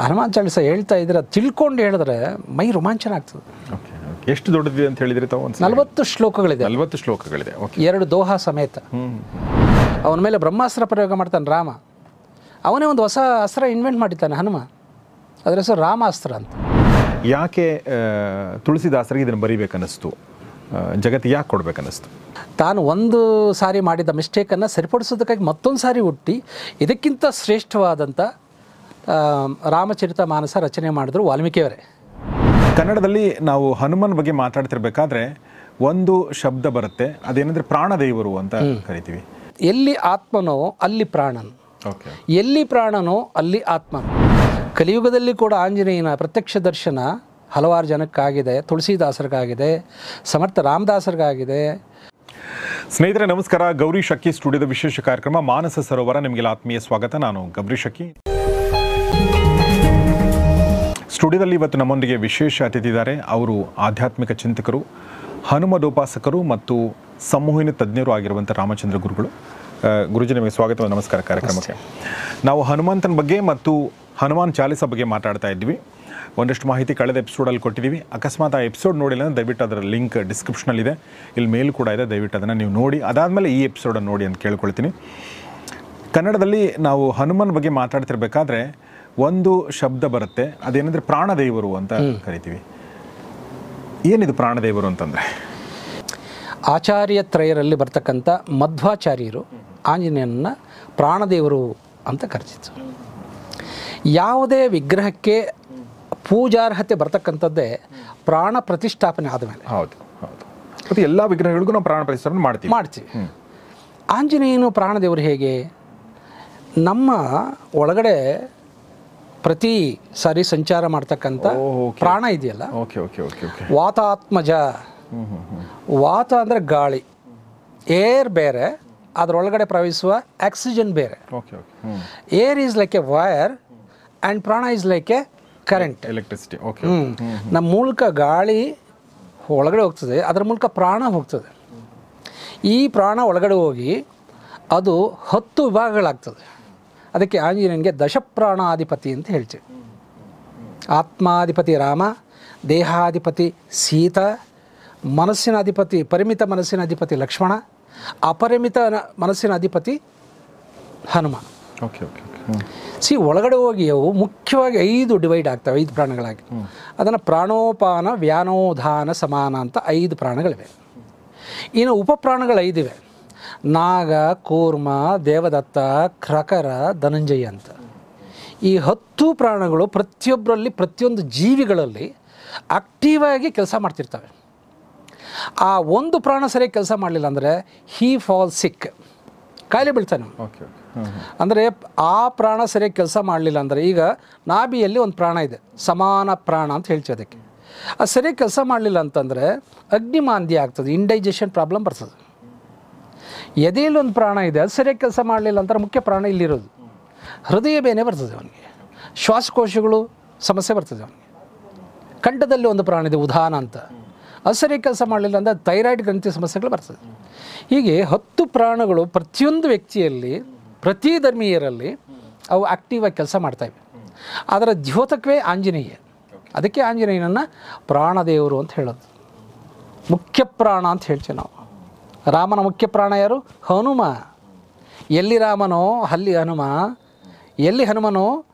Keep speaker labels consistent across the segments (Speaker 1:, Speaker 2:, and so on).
Speaker 1: ಹನುಮಾನ್ ಚಾಲಿಸ ಹೇಳ್ತಾ ಇದ್ರೆ ತಿಳ್ಕೊಂಡು ಹೇಳಿದ್ರೆ ಮೈ ರೋಮಾಂಚನ ಆಗ್ತದೆ.
Speaker 2: ಎಷ್ಟು ದೊಡ್ಡದಿದೆ ಅಂತ ಹೇಳಿದ್ರೆ ತಾವು?
Speaker 1: 40 ಶ್ಲೋಕಗಳಿದೆ.
Speaker 2: 40 ಶ್ಲೋಕಗಳಿದೆ.
Speaker 1: 2 ದೋಹಾ ಸಮೇತ. ಅವನ ಮೇಲೆ ಬ್ರಹ್ಮಾಸ್ತ್ರ ಪ್ರಯೋಗ ಮಾಡ್ತಾನೆ ರಾಮ. ಅವನೇ ಒಂದು ಹೊಸ ಅಸ್ತ್ರ ಇನ್ವೆಂಟ್ ಮಾಡಿದ್ದಾನೆ ಹನುಮ, ಅದರ ಹೆಸರು ರಾಮಾಸ್ತ್ರ ಅಂತ.
Speaker 2: ಯಾಕೆ ತುಳಸಿದಾಸರಿಗೆ ಇದನ್ನು ಬರೀಬೇಕನ್ನಿಸ್ತು, ಜಗತ್ತಿಗೆ ಯಾಕೆ ಕೊಡ್ಬೇಕನ್ನಿಸ್ತು?
Speaker 1: ತಾನು ಒಂದು ಸಾರಿ ಮಾಡಿದ ಮಿಸ್ಟೇಕನ್ನು ಸರಿಪಡಿಸೋದಕ್ಕಾಗಿ ಮತ್ತೊಂದು ಸಾರಿ ಹುಟ್ಟಿ ಇದಕ್ಕಿಂತ ಶ್ರೇಷ್ಠವಾದಂಥ ರಾಮಚರಿತ ಮಾನಸ ರಚನೆ ಮಾಡಿದ್ರು ವಾಲ್ಮೀಕಿಯವರೇ.
Speaker 2: ಕನ್ನಡದಲ್ಲಿ ನಾವು ಹನುಮನ್ ಬಗ್ಗೆ ಮಾತಾಡ್ತಿರ್ಬೇಕಾದ್ರೆ ಒಂದು ಶಬ್ದ ಬರುತ್ತೆ, ಅದೇನಂದ್ರೆ ಪ್ರಾಣದೇವರು ಅಂತ ಕರಿತೀವಿ.
Speaker 1: ಎಲ್ಲಿ ಆತ್ಮನೋ ಅಲ್ಲಿ ಪ್ರಾಣನು, ಎಲ್ಲಿ ಪ್ರಾಣನೋ ಅಲ್ಲಿ ಆತ್ಮನು. ಕಲಿಯುಗದಲ್ಲಿ ಕೂಡ ಆಂಜನೇಯನ ಪ್ರತ್ಯಕ್ಷ ದರ್ಶನ ಹಲವಾರು ಜನಕ್ಕಾಗಿದೆ, ತುಳಸಿದಾಸರಿಗಾಗಿದೆ, ಸಮರ್ಥ ರಾಮದಾಸರಿಗಾಗಿದೆ.
Speaker 2: ಸ್ನೇಹಿತರೆ ನಮಸ್ಕಾರ. ಗೌರಿ ಶಕ್ಕಿ ಸ್ಟುಡಿಯೋದ ವಿಶೇಷ ಕಾರ್ಯಕ್ರಮ ಮಾನಸ ಸರೋವರ ನಿಮಗೆಲ್ಲ ಆತ್ಮೀಯ ಸ್ವಾಗತ. ನಾನು ಗೌರಿ ಶಕ್ಕಿ. ಸ್ಟುಡಿಯೋದಲ್ಲಿ ಇವತ್ತು ನಮ್ಮೊಂದಿಗೆ ವಿಶೇಷ ಅತಿಥಿ ಇದ್ದಾರೆ. ಅವರು ಆಧ್ಯಾತ್ಮಿಕ ಚಿಂತಕರು, ಹನುಮದೋಪಾಸಕರು ಮತ್ತು ಸಂಮೋಹಿನಿ ತಜ್ಞರು ಆಗಿರುವಂಥ ರಾಮಚಂದ್ರ ಗುರುಗಳು. ಗುರುಜಿ ನಿಮಗೆ ಸ್ವಾಗತ, ನಮಸ್ಕಾರ ಕಾರ್ಯಕ್ರಮಕ್ಕೆ. ನಾವು ಹನುಮಂತನ ಬಗ್ಗೆ ಮತ್ತು ಹನುಮಾನ್ ಚಾಲಿಸ ಬಗ್ಗೆ ಮಾತಾಡ್ತಾ ಇದ್ವಿ. ಒಂದಷ್ಟು ಮಾಹಿತಿ ಕಳೆದ ಎಪಿಸೋಡಲ್ಲಿ ಕೊಟ್ಟಿದ್ದೀವಿ. ಅಕಸ್ಮಾತ್ ಆ ಎಪಿಸೋಡ್ ನೋಡಿಲ್ಲ ಅಂದರೆ ದಯವಿಟ್ಟು ಅದರ ಲಿಂಕ್ ಡಿಸ್ಕ್ರಿಪ್ಷನಲ್ಲಿದೆ, ಇಲ್ಲಿ ಮೇಲ್ ಕೂಡ ಇದೆ, ದಯವಿಟ್ಟು ಅದನ್ನು ನೀವು ನೋಡಿ. ಅದಾದಮೇಲೆ ಈ ಎಪಿಸೋಡನ್ನು ನೋಡಿ ಅಂತ ಕೇಳ್ಕೊಳ್ತೀನಿ. ಕನ್ನಡದಲ್ಲಿ ನಾವು ಹನುಮನ್ ಬಗ್ಗೆ ಮಾತಾಡ್ತಿರ್ಬೇಕಾದ್ರೆ ಒಂದು ಶಬ್ದ ಬರುತ್ತೆ, ಅದೇನಂದರೆ ಪ್ರಾಣದೇವರು ಅಂತ ಕರಿತೀವಿ. ಏನಿದು ಪ್ರಾಣದೇವರು ಅಂತಂದರೆ?
Speaker 1: ಆಚಾರ್ಯ ತ್ರಯರಲ್ಲಿ ಬರ್ತಕ್ಕಂಥ ಮಧ್ವಾಚಾರ್ಯರು ಆಂಜನೇಯನನ್ನು ಪ್ರಾಣದೇವರು ಅಂತ ಕರೆಸಿದ್ರು. ಯಾವುದೇ ವಿಗ್ರಹಕ್ಕೆ ಪೂಜಾರ್ಹತೆ ಬರ್ತಕ್ಕಂಥದ್ದೇ ಪ್ರಾಣ ಪ್ರತಿಷ್ಠಾಪನೆ ಆದಮೇಲೆ.
Speaker 2: ಹೌದು ಹೌದು. ಮತ್ತು ಎಲ್ಲ ವಿಗ್ರಹಗಳಿಗೂ ನಾವು ಪ್ರಾಣ ಪ್ರತಿಷ್ಠಾಪನೆ ಮಾಡ್ತೀವಿ.
Speaker 1: ಆಂಜನೇಯನು ಪ್ರಾಣದೇವರು ಹೇಗೆ? ನಮ್ಮ ಒಳಗಡೆ ಪ್ರತಿ ಸಾರಿ ಸಂಚಾರ ಮಾಡ್ತಕ್ಕಂಥ ಪ್ರಾಣ ಇದೆಯಲ್ಲ, ವಾತಾತ್ಮಜ. ವಾತ ಅಂದರೆ ಗಾಳಿ, ಏರ್ ಬೇರೆ, ಅದರೊಳಗಡೆ ಪ್ರವಹಿಸುವ ಆಕ್ಸಿಜನ್ ಬೇರೆ. Air is like a wire and prana is like a current,
Speaker 2: electricity.
Speaker 1: ನಮ್ಮ ಮೂಲಕ ಗಾಳಿ ಒಳಗಡೆ ಹೋಗ್ತದೆ, ಅದರ ಮೂಲಕ ಪ್ರಾಣ ಹೋಗ್ತದೆ. ಈ ಪ್ರಾಣ ಒಳಗಡೆ ಹೋಗಿ ಅದು 10 ವಿಭಾಗಗಳಾಗ್ತದೆ. ಅದಕ್ಕೆ ಆಂಜನೇಯನಿಗೆ ದಶಪ್ರಾಣಾಧಿಪತಿ ಅಂತ ಹೇಳ್ತೀವಿ. ಆತ್ಮಾಧಿಪತಿ ರಾಮ, ದೇಹಾಧಿಪತಿ ಸೀತಾ, ಮನಸ್ಸಿನ ಅಧಿಪತಿ, ಪರಿಮಿತ ಮನಸ್ಸಿನ ಅಧಿಪತಿ ಲಕ್ಷ್ಮಣ, ಅಪರಿಮಿತ ಮನಸ್ಸಿನ ಅಧಿಪತಿ ಹನುಮ. ಒಳಗಡೆ ಹೋಗಿ ಅವು ಮುಖ್ಯವಾಗಿ 5 ಡಿವೈಡ್ ಆಗ್ತವೆ, 5 ಪ್ರಾಣಗಳಾಗಿ. ಅದನ್ನು ಪ್ರಾಣೋಪಾನ ವ್ಯಾನೋಧಾನ ಸಮಾನ ಅಂತ 5 ಪ್ರಾಣಗಳಿವೆ. ಇನ್ನು ಉಪಪ್ರಾಣಗಳು 5 ಇವೆ: ನಾಗ, ಕೂರ್ಮ, ದೇವದತ್ತ, ಕ್ರಕರ, ಧನಂಜಯ ಅಂತ. ಈ 10 ಪ್ರಾಣಗಳು ಪ್ರತಿಯೊಬ್ಬರಲ್ಲಿ, ಪ್ರತಿಯೊಂದು ಜೀವಿಗಳಲ್ಲಿ ಆಕ್ಟಿವ್ ಆಗಿ ಕೆಲಸ ಮಾಡ್ತಿರ್ತವೆ. ಆ ಒಂದು ಪ್ರಾಣ ಸರಿಯಾಗಿ ಕೆಲಸ ಮಾಡಲಿಲ್ಲ ಅಂದರೆ ಹೀ ಫಾಲ್ ಸಿಕ್, ಕಾಯಿಲೆ ಬೀಳ್ತಾನೆ. ಅಂದರೆ ಆ ಪ್ರಾಣ ಸರಿಯಾಗಿ ಕೆಲಸ ಮಾಡಲಿಲ್ಲ ಅಂದರೆ, ಈಗ ನಾಭಿಯಲ್ಲಿ ಒಂದು ಪ್ರಾಣ ಇದೆ, ಸಮಾನ ಪ್ರಾಣ ಅಂತ ಹೇಳ್ತೀವಿ ಅದಕ್ಕೆ. ಅದು ಸರಿಯಾಗಿ ಕೆಲಸ ಮಾಡಲಿಲ್ಲ ಅಂತಂದರೆ ಅಗ್ನಿಮಾಂದ್ಯ ಆಗ್ತದೆ, ಇಂಡೈಜೆಷನ್ ಪ್ರಾಬ್ಲಮ್ ಬರ್ತದೆ. ಎದೆಯಲ್ಲಿ ಒಂದು ಪ್ರಾಣ ಇದೆ, ಅದು ಸರಿಯಾಗಿ ಕೆಲಸ ಮಾಡಲಿಲ್ಲ ಅಂತಾರೆ, ಮುಖ್ಯ ಪ್ರಾಣ ಇಲ್ಲಿರೋದು, ಹೃದಯ ಬೇನೆ ಬರ್ತದೆ ಅವನಿಗೆ, ಶ್ವಾಸಕೋಶಗಳು ಸಮಸ್ಯೆ ಬರ್ತದೆ ಅವನಿಗೆ. ಕಂಠದಲ್ಲಿ ಒಂದು ಪ್ರಾಣ ಇದೆ ಉದಾನ ಅಂತ, ಅದು ಸರಿಯಾಗಿ ಕೆಲಸ ಮಾಡಲಿಲ್ಲ ಅಂದರೆ ಥೈರಾಯ್ಡ್ ಗ್ರಂಥಿ ಸಮಸ್ಯೆಗಳು ಬರ್ತದೆ. ಹೀಗೆ 10 ಪ್ರಾಣಗಳು ಪ್ರತಿಯೊಂದು ವ್ಯಕ್ತಿಯಲ್ಲಿ, ಪ್ರತಿ ಧರ್ಮೀಯರಲ್ಲಿ ಅವು ಆಕ್ಟಿವ್ ಆಗಿ ಕೆಲಸ ಮಾಡ್ತಾಯಿವೆ. ಅದರ ದ್ಯೋತಕವೇ ಆಂಜನೇಯ. ಅದಕ್ಕೆ ಆಂಜನೇಯನನ್ನು ಪ್ರಾಣದೇವರು ಅಂತ ಹೇಳೋದು. ಮುಖ್ಯ ಪ್ರಾಣ ಅಂತ ಹೇಳ್ತೀವಿ ನಾವು. ರಾಮನ ಮುಖ್ಯ ಪ್ರಾಣ ಯಾರು? ಹನುಮ. ಎಲ್ಲಿ ರಾಮನೋ ಅಲ್ಲಿ ಹನುಮ, ಎಲ್ಲಿ ಹನುಮನೋ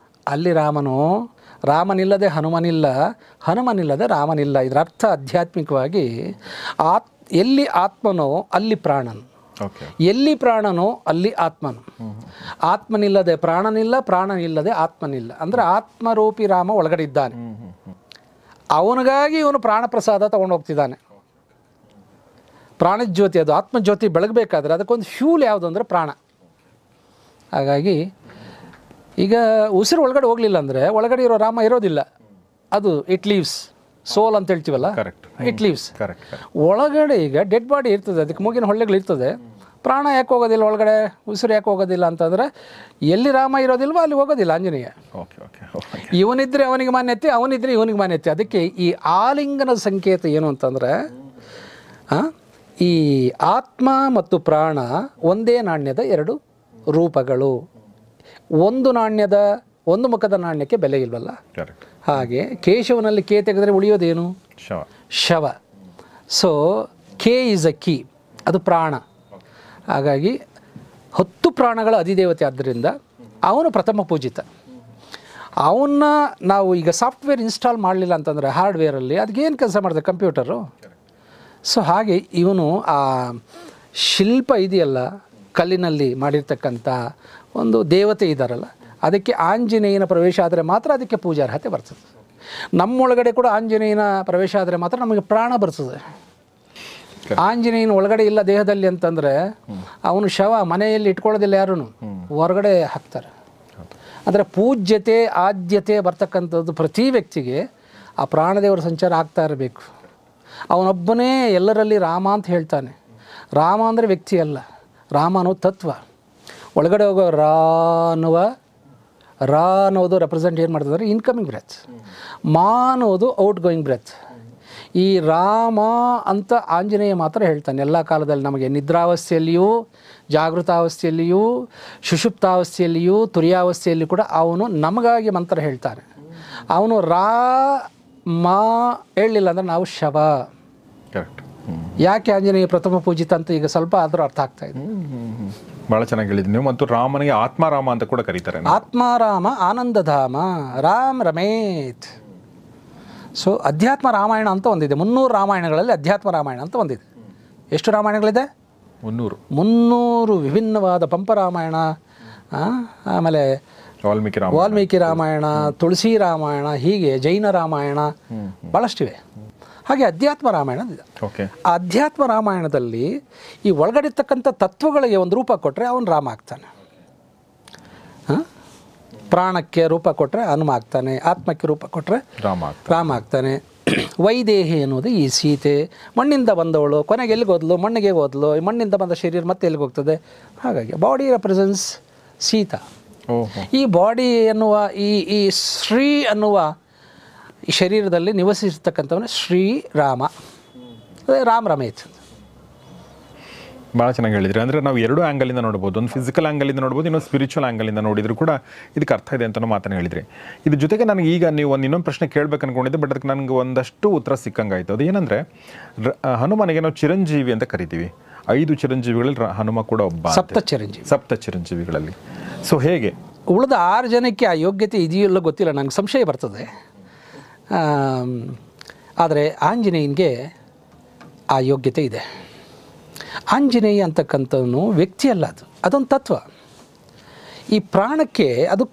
Speaker 1: ಅಲ್ಲಿ ರಾಮನೋ. ರಾಮನಿಲ್ಲದೆ ಹನುಮನಿಲ್ಲ, ಹನುಮನಿಲ್ಲದೆ ರಾಮನಿಲ್ಲ. ಇದರ ಅರ್ಥ ಆಧ್ಯಾತ್ಮಿಕವಾಗಿ ಎಲ್ಲಿ ಆತ್ಮನೋ ಅಲ್ಲಿ ಪ್ರಾಣನು, ಎಲ್ಲಿ ಪ್ರಾಣನೋ ಅಲ್ಲಿ ಆತ್ಮನು. ಆತ್ಮನಿಲ್ಲದೆ ಪ್ರಾಣನಿಲ್ಲ, ಪ್ರಾಣನಿಲ್ಲದೆ ಆತ್ಮನಿಲ್ಲ. ಅಂದರೆ ಆತ್ಮರೂಪಿ ರಾಮ ಒಳಗಡೆ ಇದ್ದಾನೆ. ಅವನಿಗಾಗಿ ಇವನು ಪ್ರಾಣ ಪ್ರಸಾದ ತಗೊಂಡು ಹೋಗ್ತಿದ್ದಾನೆ. ಪ್ರಾಣಜ್ಯೋತಿ, ಅದು ಆತ್ಮಜ್ಯೋತಿ ಬೆಳಗಬೇಕಾದ್ರೆ ಅದಕ್ಕೊಂದು ಫ್ಯೂಲ್ ಯಾವುದು ಅಂದರೆ ಪ್ರಾಣ. ಹಾಗಾಗಿ ಈಗ ಉಸಿರು ಒಳಗಡೆ ಹೋಗಲಿಲ್ಲ ಅಂದರೆ ಒಳಗಡೆ ಇರೋ ರಾಮ ಇರೋದಿಲ್ಲ. ಅದು ಇಟ್ ಲೀವ್ಸ್, ಸೋಲ್ ಅಂತ ಹೇಳ್ತೀವಲ್ಲ, ಇಟ್ ಲೀವ್ಸ್. ಒಳಗಡೆ ಈಗ ಡೆಡ್ ಬಾಡಿ ಇರ್ತದೆ, ಅದಕ್ಕೆ ಮೂಗಿನ ಹೊಳ್ಳೆಗಳು ಇರ್ತದೆ. ಪ್ರಾಣ ಯಾಕೆ ಹೋಗೋದಿಲ್ಲ ಒಳಗಡೆ, ಉಸಿರು ಯಾಕೆ ಹೋಗೋದಿಲ್ಲ ಅಂತಂದರೆ ಎಲ್ಲಿ ರಾಮ ಇರೋದಿಲ್ವೋ ಅಲ್ಲಿ ಹೋಗೋದಿಲ್ಲ ಆಂಜನೇಯ. ಇವನಿದ್ರೆ ಅವನಿಗೆ ಮಾನ್ಯತೆ, ಅವನಿದ್ರೆ ಇವನಿಗೆ ಮಾನ್ಯತೆ. ಅದಕ್ಕೆ ಈ ಆಲಿಂಗನ ಸಂಕೇತ ಏನು ಅಂತಂದರೆ, ಈ ಆತ್ಮ ಮತ್ತು ಪ್ರಾಣ ಒಂದೇ ನಾಣ್ಯದ 2 ರೂಪಗಳು. ಒಂದು ನಾಣ್ಯದ ಒಂದು ಮುಖದ ನಾಣ್ಯಕ್ಕೆ ಬೆಲೆ ಇಲ್ವಲ್ಲ.
Speaker 2: ಕರೆಕ್ಟ್.
Speaker 1: ಹಾಗೆ ಕೇಶವನಲ್ಲಿ ಕೆ ತೆಗೆದರೆ ಉಳಿಯೋದೇನು?
Speaker 2: ಶವ.
Speaker 1: ಶವ. So K is a key, ಅದು ಪ್ರಾಣ. ಹಾಗಾಗಿ 10 ಪ್ರಾಣಗಳ ಅಧಿದೇವತೆ ಆದ್ದರಿಂದ ಅವನು ಪ್ರಥಮ ಪೂಜಿತ. ಅವನ್ನ ನಾವು ಈಗ ಸಾಫ್ಟ್ವೇರ್ ಇನ್ಸ್ಟಾಲ್ ಮಾಡಲಿಲ್ಲ ಅಂತಂದರೆ ಹಾರ್ಡ್ವೇರಲ್ಲಿ ಅದಕ್ಕೇನು ಕೆಲಸ ಮಾಡ್ತಾರೆ ಕಂಪ್ಯೂಟರು. ಸೊ ಹಾಗೆ ಇವನು ಆ ಶಿಲ್ಪ ಇದೆಯಲ್ಲ, ಕಲ್ಲಿನಲ್ಲಿ ಮಾಡಿರ್ತಕ್ಕಂಥ ಒಂದು ದೇವತೆ ಇದ್ದಾರಲ್ಲ, ಅದಕ್ಕೆ ಆಂಜನೇಯನ ಪ್ರವೇಶ ಆದರೆ ಮಾತ್ರ ಅದಕ್ಕೆ ಪೂಜಾರ್ಹತೆ ಬರ್ತದೆ. ನಮ್ಮೊಳಗಡೆ ಕೂಡ ಆಂಜನೇಯನ ಪ್ರವೇಶ ಆದರೆ ಮಾತ್ರ ನಮಗೆ ಪ್ರಾಣ ಬರ್ತದೆ. ಆಂಜನೇಯನ ಒಳಗಡೆ ಇಲ್ಲ ದೇಹದಲ್ಲಿ ಅಂತಂದರೆ ಅವನು ಶವ, ಮನೆಯಲ್ಲಿ ಇಟ್ಕೊಳ್ಳೋದಿಲ್ಲ, ಯಾರೂ ಹೊರಗಡೆ ಹಾಕ್ತಾರೆ. ಅಂದರೆ ಪೂಜ್ಯತೆ ಆದ್ಯತೆ ಬರ್ತಕ್ಕಂಥದ್ದು ಪ್ರತಿ ವ್ಯಕ್ತಿಗೆ ಆ ಪ್ರಾಣದೇವರ ಸಂಚಾರ ಆಗ್ತಾ ಇರಬೇಕು. ಅವನೊಬ್ಬನೇ ಎಲ್ಲರಲ್ಲಿ ರಾಮ ಅಂತ ಹೇಳ್ತಾನೆ. ರಾಮ ಅಂದರೆ ವ್ಯಕ್ತಿ ಅಲ್ಲ, ರಾಮ ಅನ್ನೋದು ತತ್ವ. ಒಳಗಡೆ ಹೋಗೋ ರಾ ಅನ್ನೋದು ರೆಪ್ರೆಸೆಂಟ್ ಏನು ಮಾಡ್ತದೆ ಅಂದರೆ ಇನ್ಕಮಿಂಗ್ ಬ್ರೆತ್, ಮಾ ಅನ್ನೋದು ಔಟ್ ಗೋಯಿಂಗ್ ಬ್ರೆತ್. ಈ ರಾಮ ಅಂತ ಆಂಜನೇಯ ಮಾತ್ರ ಹೇಳ್ತಾನೆ. ಎಲ್ಲ ಕಾಲದಲ್ಲಿ ನಮಗೆ ನಿದ್ರಾವಸ್ಥೆಯಲ್ಲಿಯೂ, ಜಾಗೃತಾವಸ್ಥೆಯಲ್ಲಿಯೂ, ಸುಷುಪ್ತಾವಸ್ಥೆಯಲ್ಲಿಯೂ, ತುರ್ಯಾವಸ್ಥೆಯಲ್ಲಿ ಕೂಡ ಅವನು ನಮಗಾಗಿ ಮಂತ್ರ ಹೇಳ್ತಾನೆ. ಅವನು ರಾ ಮಾ ಹೇಳಲಿಲ್ಲ ಅಂದರೆ ನಾವು ಶವ.
Speaker 2: ಕರೆಕ್ಟ್.
Speaker 1: ಯಾಕೆ ಆಂಜನೇಯ ಪ್ರಥಮ ಪೂಜಿತ ಅಂತ ಈಗ ಸ್ವಲ್ಪ ಆದರೂ ಅರ್ಥ ಆಗ್ತಾ ಇದೆ.
Speaker 2: ಭಾಳ ಚೆನ್ನಾಗಿ ಹೇಳಿದ್ರಿ ನೀವು. ಮತ್ತು ರಾಮನಿಗೆ ಆತ್ಮಾರಾಮ ಅಂತ ಕೂಡ ಕರೀತಾರೆ.
Speaker 1: ಆತ್ಮಾರಾಮ ಆನಂದಧಾಮ, ರಾಮ್ ರಮೇತ್. ಸೊ ಅಧ್ಯಾತ್ಮ ರಾಮಾಯಣ ಅಂತ ಒಂದಿದೆ. 300 ರಾಮಾಯಣಗಳಲ್ಲಿ ಅಧ್ಯಾತ್ಮ ರಾಮಾಯಣ ಅಂತ ಒಂದಿದೆ. ಎಷ್ಟು ರಾಮಾಯಣಗಳಿದೆ? 300 ವಿಭಿನ್ನವಾದ ಪಂಪ ರಾಮಾಯಣ, ಆಮೇಲೆ ವಾಲ್ಮೀಕಿ ರಾಮಾಯಣ, ತುಳಸಿ ರಾಮಾಯಣ, ಹೀಗೆ ಜೈನ ರಾಮಾಯಣ ಭಾಳಷ್ಟಿವೆ. ಹಾಗೆ ಅಧ್ಯಾತ್ಮ ರಾಮಾಯಣ ಇದೆ. ಆ ಅಧ್ಯಾತ್ಮ ರಾಮಾಯಣದಲ್ಲಿ ಈ ಒಳಗಡೆ ಇರ್ತಕ್ಕಂಥ ತತ್ವಗಳಿಗೆ ಒಂದು ರೂಪ ಕೊಟ್ಟರೆ ಅವನು ರಾಮ ಆಗ್ತಾನೆ. ಪ್ರಾಣಕ್ಕೆ ರೂಪ ಕೊಟ್ಟರೆ ಹನುಮ ಆಗ್ತಾನೆ, ಆತ್ಮಕ್ಕೆ ರೂಪ ಕೊಟ್ಟರೆ ರಾಮ ಆಗ್ತಾನೆ. ವೈದೇಹಿ ಅನ್ನೋದು ಈ ಸೀತೆ, ಮಣ್ಣಿಂದ ಬಂದವಳು, ಕೊನೆಗೆ ಎಲ್ಲಿಗೆ ಹೋದ್ಲು? ಮಣ್ಣಿಗೆ ಹೋದ್ಲು. ಮಣ್ಣಿಂದ ಬಂದ ಶರೀರ ಮತ್ತೆ ಎಲ್ಲಿಗೆ ಹೋಗ್ತದೆ? ಹಾಗಾಗಿ ಬಾಡಿ ರೆಪ್ರೆಸೆನ್ಸ್ ಸೀತಾ. ಈ ಬಾಡಿ ಎನ್ನುವ ಈ ಶ್ರೀ ಅನ್ನುವ ಈ ಶರೀರದಲ್ಲಿ ನಿವಸಿರ್ತಕ್ಕಂಥವನೇ ಶ್ರೀರಾಮ, ರಾಮ್ ರಮೇತ್.
Speaker 2: ಭಾಳ ಚೆನ್ನಾಗಿ ಹೇಳಿದ್ರಿ. ಅಂದರೆ ನಾವು 2 ಆ್ಯಂಗಲಿಂದ ನೋಡ್ಬೋದು. ಒಂದು ಫಿಸಿಕಲ್ ಆ್ಯಂಗಲಿಂದ ನೋಡ್ಬೋದು, ಇನ್ನೊಂದು ಸ್ಪಿರಿಚುವಲ್ ಆ್ಯಂಗಲಿಂದ ನೋಡಿದ್ರು ಕೂಡ ಇದಕ್ಕೆ ಅರ್ಥ ಇದೆ ಅಂತ ಮಾತನ್ನು ಹೇಳಿದ್ರಿ. ಇದ್ರ ಜೊತೆಗೆ ನನಗೆ ಈಗ ನೀವು ಇನ್ನೊಂದು ಪ್ರಶ್ನೆ ಕೇಳಬೇಕು ಅನ್ಕೊಂಡಿದ್ದೆ, ಬಟ್ ಅದಕ್ಕೆ ನನಗೆ ಒಂದಷ್ಟು ಉತ್ತರ ಸಿಕ್ಕಂಗಾಯ್ತು. ಅದು ಏನಂದರೆ, ಹನುಮನಿಗೆ ನಾವು ಚಿರಂಜೀವಿ ಅಂತ ಕರಿತೀವಿ. 5 ಚಿರಂಜೀವಿಗಳಲ್ಲಿ ಹನುಮ ಕೂಡ ಒಬ್ಬ. ಸಪ್ತ ಚಿರಂಜೀವಿಗಳಲ್ಲಿ. ಸೊ ಹೇಗೆ
Speaker 1: ಉಳಿದ 6 ಜನಕ್ಕೆ ಆ ಯೋಗ್ಯತೆ ಇದೆಯಲ್ಲ ಗೊತ್ತಿಲ್ಲ, ನನಗೆ ಸಂಶಯ ಬರ್ತದೆ. ಆದರೆ ಆಂಜನೇಯನಿಗೆ ಆ ಯೋಗ್ಯತೆ ಇದೆ. ಆಂಜನೇಯ ಅಂತಕ್ಕಂಥವನು ವ್ಯಕ್ತಿ ಅಲ್ಲ, ಅದೊಂದು ತತ್ವ. ಈ ಪ್ರಾಣಕ್ಕೆ ಅದು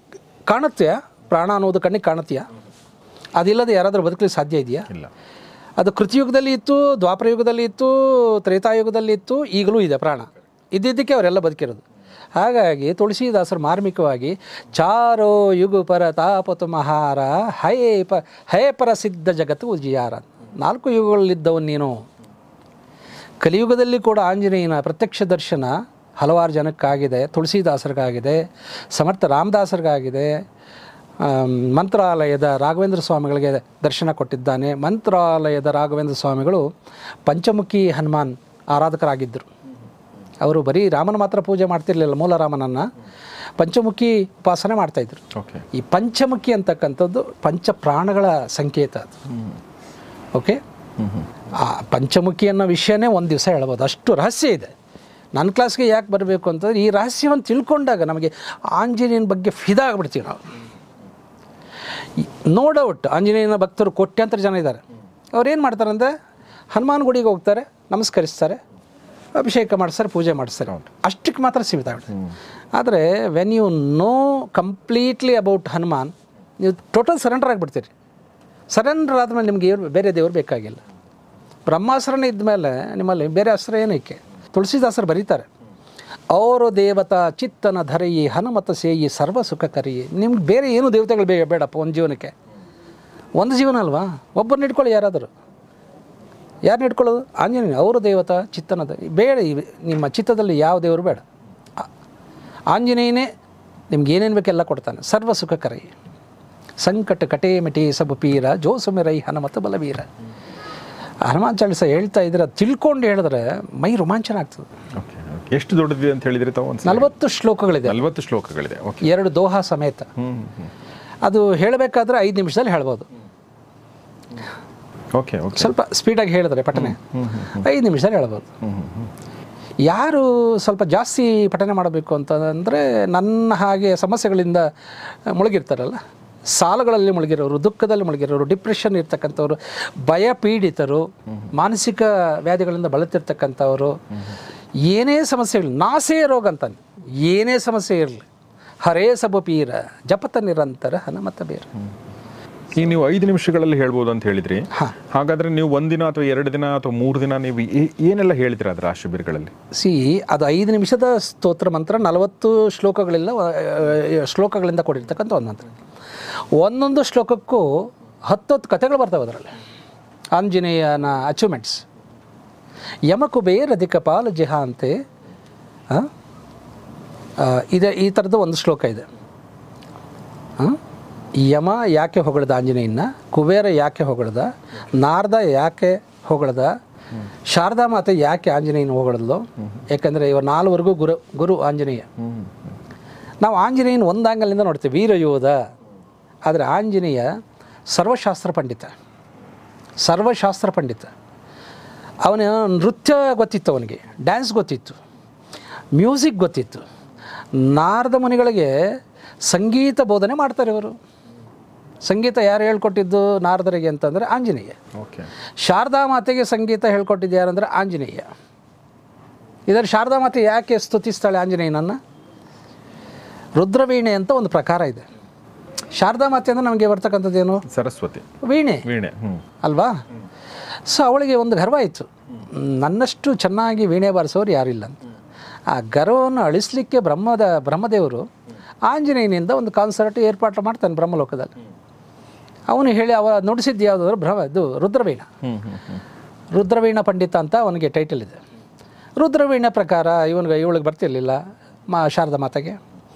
Speaker 1: ಕಾಣುತ್ತೆಯಾ? ಪ್ರಾಣ ಅನ್ನೋದು ಕಣ್ಣಿಗೆ ಕಾಣುತ್ತೆಯಾ? ಅದಿಲ್ಲದೆ ಯಾರಾದರೂ ಬದುಕಲಿಕ್ಕೆ ಸಾಧ್ಯ ಇದೆಯಾ?
Speaker 2: ಇಲ್ಲ.
Speaker 1: ಅದು ಕೃತಿಯುಗದಲ್ಲಿ ಇತ್ತು, ದ್ವಾಪರ ಯುಗದಲ್ಲಿ ಇತ್ತು, ತ್ರೇತಾಯುಗದಲ್ಲಿ ಇತ್ತು, ಈಗಲೂ ಇದೆ. ಪ್ರಾಣ ಇದ್ದಿದ್ದಕ್ಕೆ ಅವರೆಲ್ಲ ಬದುಕಿರೋದು. ಹಾಗಾಗಿ ತುಳಸಿದಾಸರು ಮಾರ್ಮಿಕವಾಗಿ ಚಾರೋ ಯುಗ ಪರ ತಾಪತು ಮಹಾರ ಹೇ ಪ್ರಸಿದ್ಧ ಜಗತ್ತು ಉಜಿಯಾರ. 4 ಯುಗಗಳಲ್ಲಿದ್ದವನು ನೀನು. ಕಲಿಯುಗದಲ್ಲಿ ಕೂಡ ಆಂಜನೇಯನ ಪ್ರತ್ಯಕ್ಷ ದರ್ಶನ ಹಲವಾರು ಜನಕ್ಕಾಗಿದೆ. ತುಳಸಿದಾಸರಿಗಾಗಿದೆ, ಸಮರ್ಥ ರಾಮದಾಸರಿಗಾಗಿದೆ. ಮಂತ್ರಾಲಯದ ರಾಘವೇಂದ್ರ ಸ್ವಾಮಿಗಳಿಗೆ ದರ್ಶನ ಕೊಟ್ಟಿದ್ದಾನೆ. ಮಂತ್ರಾಲಯದ ರಾಘವೇಂದ್ರ ಸ್ವಾಮಿಗಳು ಪಂಚಮುಖಿ ಹನುಮಾನ್ ಆರಾಧಕರಾಗಿದ್ದರು. ಅವರು ಬರೀ ರಾಮನ ಮಾತ್ರ ಪೂಜೆ ಮಾಡ್ತಿರ್ಲಿಲ್ಲ, ಮೂಲ ರಾಮನನ್ನು ಪಂಚಮುಖಿ ಉಪಾಸನೆ ಮಾಡ್ತಾಯಿದ್ರು. ಈ ಪಂಚಮುಖಿ ಅಂತಕ್ಕಂಥದ್ದು ಪಂಚ ಪ್ರಾಣಗಳ ಸಂಕೇತ ಅದು. ಓಕೆ, ಆ ಪಂಚಮುಖಿ ಅನ್ನೋ ವಿಷಯನೇ ಒಂದು ದಿವಸ ಹೇಳ್ಬೋದು, ಅಷ್ಟು ರಹಸ್ಯ ಇದೆ. ನನ್ನ ಕ್ಲಾಸ್ಗೆ ಯಾಕೆ ಬರಬೇಕು ಅಂತಂದರೆ ಈ ರಹಸ್ಯವನ್ನು ತಿಳ್ಕೊಂಡಾಗ ನಮಗೆ ಆಂಜನೇಯನ ಬಗ್ಗೆ ಫಿದಾ ಆಗಿಬಿಡ್ತೀವಿ ನಾವು. ನೋ ಡೌಟ್ ಆಂಜನೇಯನ ಭಕ್ತರು ಕೋಟ್ಯಾಂತರ ಜನ ಇದ್ದಾರೆ. ಅವ್ರು ಏನು ಮಾಡ್ತಾರೆ ಅಂದರೆ ಹನುಮಾನ್ ಗುಡಿಗೆ ಹೋಗ್ತಾರೆ, ನಮಸ್ಕರಿಸ್ತಾರೆ, ಅಭಿಷೇಕ ಮಾಡಿಸ್ತಾರೆ, ಪೂಜೆ ಮಾಡಿಸ್ತಾರೆ, ಅಷ್ಟಕ್ಕೆ ಮಾತ್ರ ಸೀಮಿತ ಆಗ್ಬಿಡ್ತಾರೆ. ಆದರೆ when you know completely about Hanuman, ನೀವು ಟೋಟಲ್ ಸರೆಂಡರ್ ಆಗಿಬಿಡ್ತೀರಿ. ಸರೆಂಡರ್ ಆದಮೇಲೆ ನಿಮಗೆ ಬೇರೆ ದೇವರು ಬೇಕಾಗಿಲ್ಲ. ಬ್ರಹ್ಮಾಸ್ತ್ರನೇ ಇದ್ಮೇಲೆ ನಿಮ್ಮಲ್ಲಿ ಬೇರೆ ಅಸ್ತ್ರ ಏನಕ್ಕೆ? ತುಳಸಿದಾಸರು ಬರೀತಾರೆ, ಅವರು ದೇವತಾ ಚಿತ್ತನ ಧರೆಯಿ ಹನುಮತ ಸೇಯಿ ಸರ್ವ ಸುಖ ಕರಿಯಿ. ನಿಮ್ಗೆ ಬೇರೆ ಏನು ದೇವತೆಗಳು ಬೇಡಪ್ಪ ಒಂದು ಜೀವನಕ್ಕೆ. ಒಂದು ಜೀವನ ಅಲ್ವಾ, ಒಬ್ಬರನ್ನ ಇಟ್ಕೊಳ್ಳಿ. ಯಾರಾದರೂ ಯಾರನ್ನ ಇಟ್ಕೊಳ್ಳೋದು? ಆಂಜನೇಯ. ಅವರು ದೇವತಾ ಚಿತ್ತನ ಬೇಡ, ನಿಮ್ಮ ಚಿತ್ತದಲ್ಲಿ ಯಾವ ದೇವರು ಬೇಡ. ಆಂಜನೇಯನೇ ನಿಮ್ಗೆ ಏನೇನು ಬೇಕೆಲ್ಲ ಕೊಡ್ತಾನೆ. ಸರ್ವ ಸುಖ ಕರೈ ಸಂಕಟ ಕಟೇ ಮಿಟಿ ಸಬು ಪೀರ ಜೋಸುಮಿರೈ ಹನುಮತ ಬಲವೀರ. ಹನುಮಾನ್ ಚಾಲಿಸ ಹೇಳ್ತಾ ಇದ್ರೆ ತಿಳ್ಕೊಂಡು ಹೇಳಿದ್ರೆ ಮೈ ರೋಮಾಂಚನ ಆಗ್ತದೆ.
Speaker 2: ಎಷ್ಟು ದೊಡ್ಡದಿದೆ ಅಂತ ಹೇಳಿದ್ರೆ ತಾವು?
Speaker 1: 40 ಶ್ಲೋಕಗಳಿದೆ.
Speaker 2: 40 ಶ್ಲೋಕಗಳಿದೆ.
Speaker 1: 2 ದೋಹಾ ಸಮೇತ. ಅದು ಹೇಳಬೇಕಾದ್ರೆ 5 ನಿಮಿಷದಲ್ಲಿ ಹೇಳ್ಬೋದು.
Speaker 2: Okay okay.
Speaker 1: ಸ್ವಲ್ಪ ಸ್ಪೀಡಾಗಿ ಹೇಳಿದ್ರೆ ಪಠನೆ 5 ನಿಮಿಷದಲ್ಲಿ ಹೇಳ್ಬೋದು. ಯಾರು ಸ್ವಲ್ಪ ಜಾಸ್ತಿ ಪಠನೆ ಮಾಡಬೇಕು ಅಂತಂದರೆ ನನ್ನ ಹಾಗೆ ಸಮಸ್ಯೆಗಳಿಂದ ಮುಳುಗಿರ್ತಾರಲ್ಲ, ಸಾಲಗಳಲ್ಲಿ ಮುಳುಗಿರೋರು, ದುಃಖದಲ್ಲಿ ಮುಳುಗಿರೋರು, ಡಿಪ್ರೆಷನ್ ಇರ್ತಕ್ಕಂಥವ್ರು, ಭಯ ಪೀಡಿತರು, ಮಾನಸಿಕ ವ್ಯಾಧಿಗಳಿಂದ ಬಳಲ್ತಿರ್ತಕ್ಕಂಥವ್ರು, ಏನೇ ಸಮಸ್ಯೆಗಳು, ನಾಸೇ ರೋಗ ಅಂತಾನೆ, ಏನೇ ಸಮಸ್ಯೆ ಇರಲಿ, ಹರೇ ಸಬ ಪೀರ ಜಪತ ನಿರಂತರ ಹನುಮತ ಬೇರ.
Speaker 2: ಈಗ ನೀವು 5 ನಿಮಿಷಗಳಲ್ಲಿ ಹೇಳ್ಬೋದು ಅಂತ ಹೇಳಿದ್ರಿ. ಹಾಗಾದರೆ ನೀವು 1 ದಿನ ಅಥವಾ 2 ದಿನ ಅಥವಾ 3 ದಿನ ನೀವು ಏನೆಲ್ಲ ಹೇಳ್ತೀರಾ ಅದರ ಆ ಶಿಬಿರಗಳಲ್ಲಿ?
Speaker 1: ಅದು 5 ನಿಮಿಷದ ಸ್ತೋತ್ರ ಮಂತ್ರ, 40 ಶ್ಲೋಕಗಳಿಂದ ಕೊಟ್ಟಿರ್ತಕ್ಕಂಥ ಒಂದು ಮಂತ್ರ. ಒಂದೊಂದು ಶ್ಲೋಕಕ್ಕೂ 10 ಕಥೆಗಳು ಬರ್ತವೆ ಅದರಲ್ಲಿ. ಆಂಜನೇಯನ ಅಚೀವ್ಮೆಂಟ್ಸ್, ಯಮಕುಬೇರ ಅಧಿಕ ಪಾಲ ಜಿಹಾಂತೆ ಇದೆ, ಈ ಥರದ್ದು ಒಂದು ಶ್ಲೋಕ ಇದೆ. ಯಮ ಯಾಕೆ ಹೊಗಳದ ಆಂಜನೇಯನ, ಕುಬೇರ ಯಾಕೆ ಹೊಗಳದ, ನಾರದ ಯಾಕೆ ಹೊಗಳದ, ಶಾರದಾ ಮಾತೆ ಯಾಕೆ ಆಂಜನೇಯನ ಹೊಗಳದ್ಲು, ಯಾಕಂದರೆ ಇವರು 4ವರೆಗೂ ಗುರು ಆಂಜನೇಯ. ನಾವು ಆಂಜನೇಯನ ಒಂದು ಆಂಗಲಿಂದ ನೋಡ್ತೀವಿ, ವೀರಯೋಧ. ಆದರೆ ಆಂಜನೇಯ ಸರ್ವಶಾಸ್ತ್ರ ಪಂಡಿತ. ಅವನ ನೃತ್ಯ ಗೊತ್ತಿತ್ತು, ಅವನಿಗೆ ಡ್ಯಾನ್ಸ್ ಗೊತ್ತಿತ್ತು, ಮ್ಯೂಸಿಕ್ ಗೊತ್ತಿತ್ತು. ನಾರದ ಮುನಿಗಳಿಗೆ ಸಂಗೀತ ಬೋಧನೆ ಮಾಡ್ತಾರೆ ಇವರು. ಸಂಗೀತ ಯಾರು ಹೇಳ್ಕೊಟ್ಟಿದ್ದು ನಾರದರಿಗೆ ಅಂತಂದರೆ ಆಂಜನೇಯ. ಶಾರದಾ ಮಾತೆಗೆ ಸಂಗೀತ ಹೇಳ್ಕೊಟ್ಟಿದ್ದು ಯಾರಂದರೆ ಆಂಜನೇಯ. ಇದರ ಶಾರದಾ ಮಾತೆ ಯಾಕೆ ಸ್ತುತಿಸ್ತಾಳೆ ಆಂಜನೇಯನನ್ನು? ರುದ್ರವೀಣೆ ಅಂತ ಒಂದು ಪ್ರಕಾರ ಇದೆ. ಶಾರದಾ ಮಾತೆ ಅಂದರೆ ನಮಗೆ ಬರ್ತಕ್ಕಂಥದ್ದೇನು?
Speaker 2: ಸರಸ್ವತಿ
Speaker 1: ವೀಣೆ ಅಲ್ವಾ? ಸೊ ಅವಳಿಗೆ ಒಂದು ಗರ್ವ ಇತ್ತು, ನನ್ನಷ್ಟು ಚೆನ್ನಾಗಿ ವೀಣೆ ಬಾರಿಸೋರು ಯಾರಿಲ್ಲ ಅಂತ. ಆ ಗರ್ವವನ್ನು ಅಳಿಸ್ಲಿಕ್ಕೆ ಬ್ರಹ್ಮದೇವರು ಆಂಜನೇಯನಿಂದ ಒಂದು ಕಾನ್ಸರ್ಟ್ ಏರ್ಪಾಟು ಮಾಡ್ತಾನೆ ಬ್ರಹ್ಮಲೋಕದಲ್ಲಿ. ಅವನು ಹೇಳಿ ನುಡಿಸಿದ್ದು ಯಾವುದಾದ್ರು ಇದು ರುದ್ರವೀಣ. ರುದ್ರವೀಣ ಪಂಡಿತ ಅಂತ ಅವನಿಗೆ ಟೈಟಲ್ ಇದೆ. ರುದ್ರವೀಣ ಪ್ರಕಾರ ಇವಳಿಗೆ ಬರ್ತಿರ್ಲಿಲ್ಲ ಶಾರದಾ ಮಾತೆಗೆ.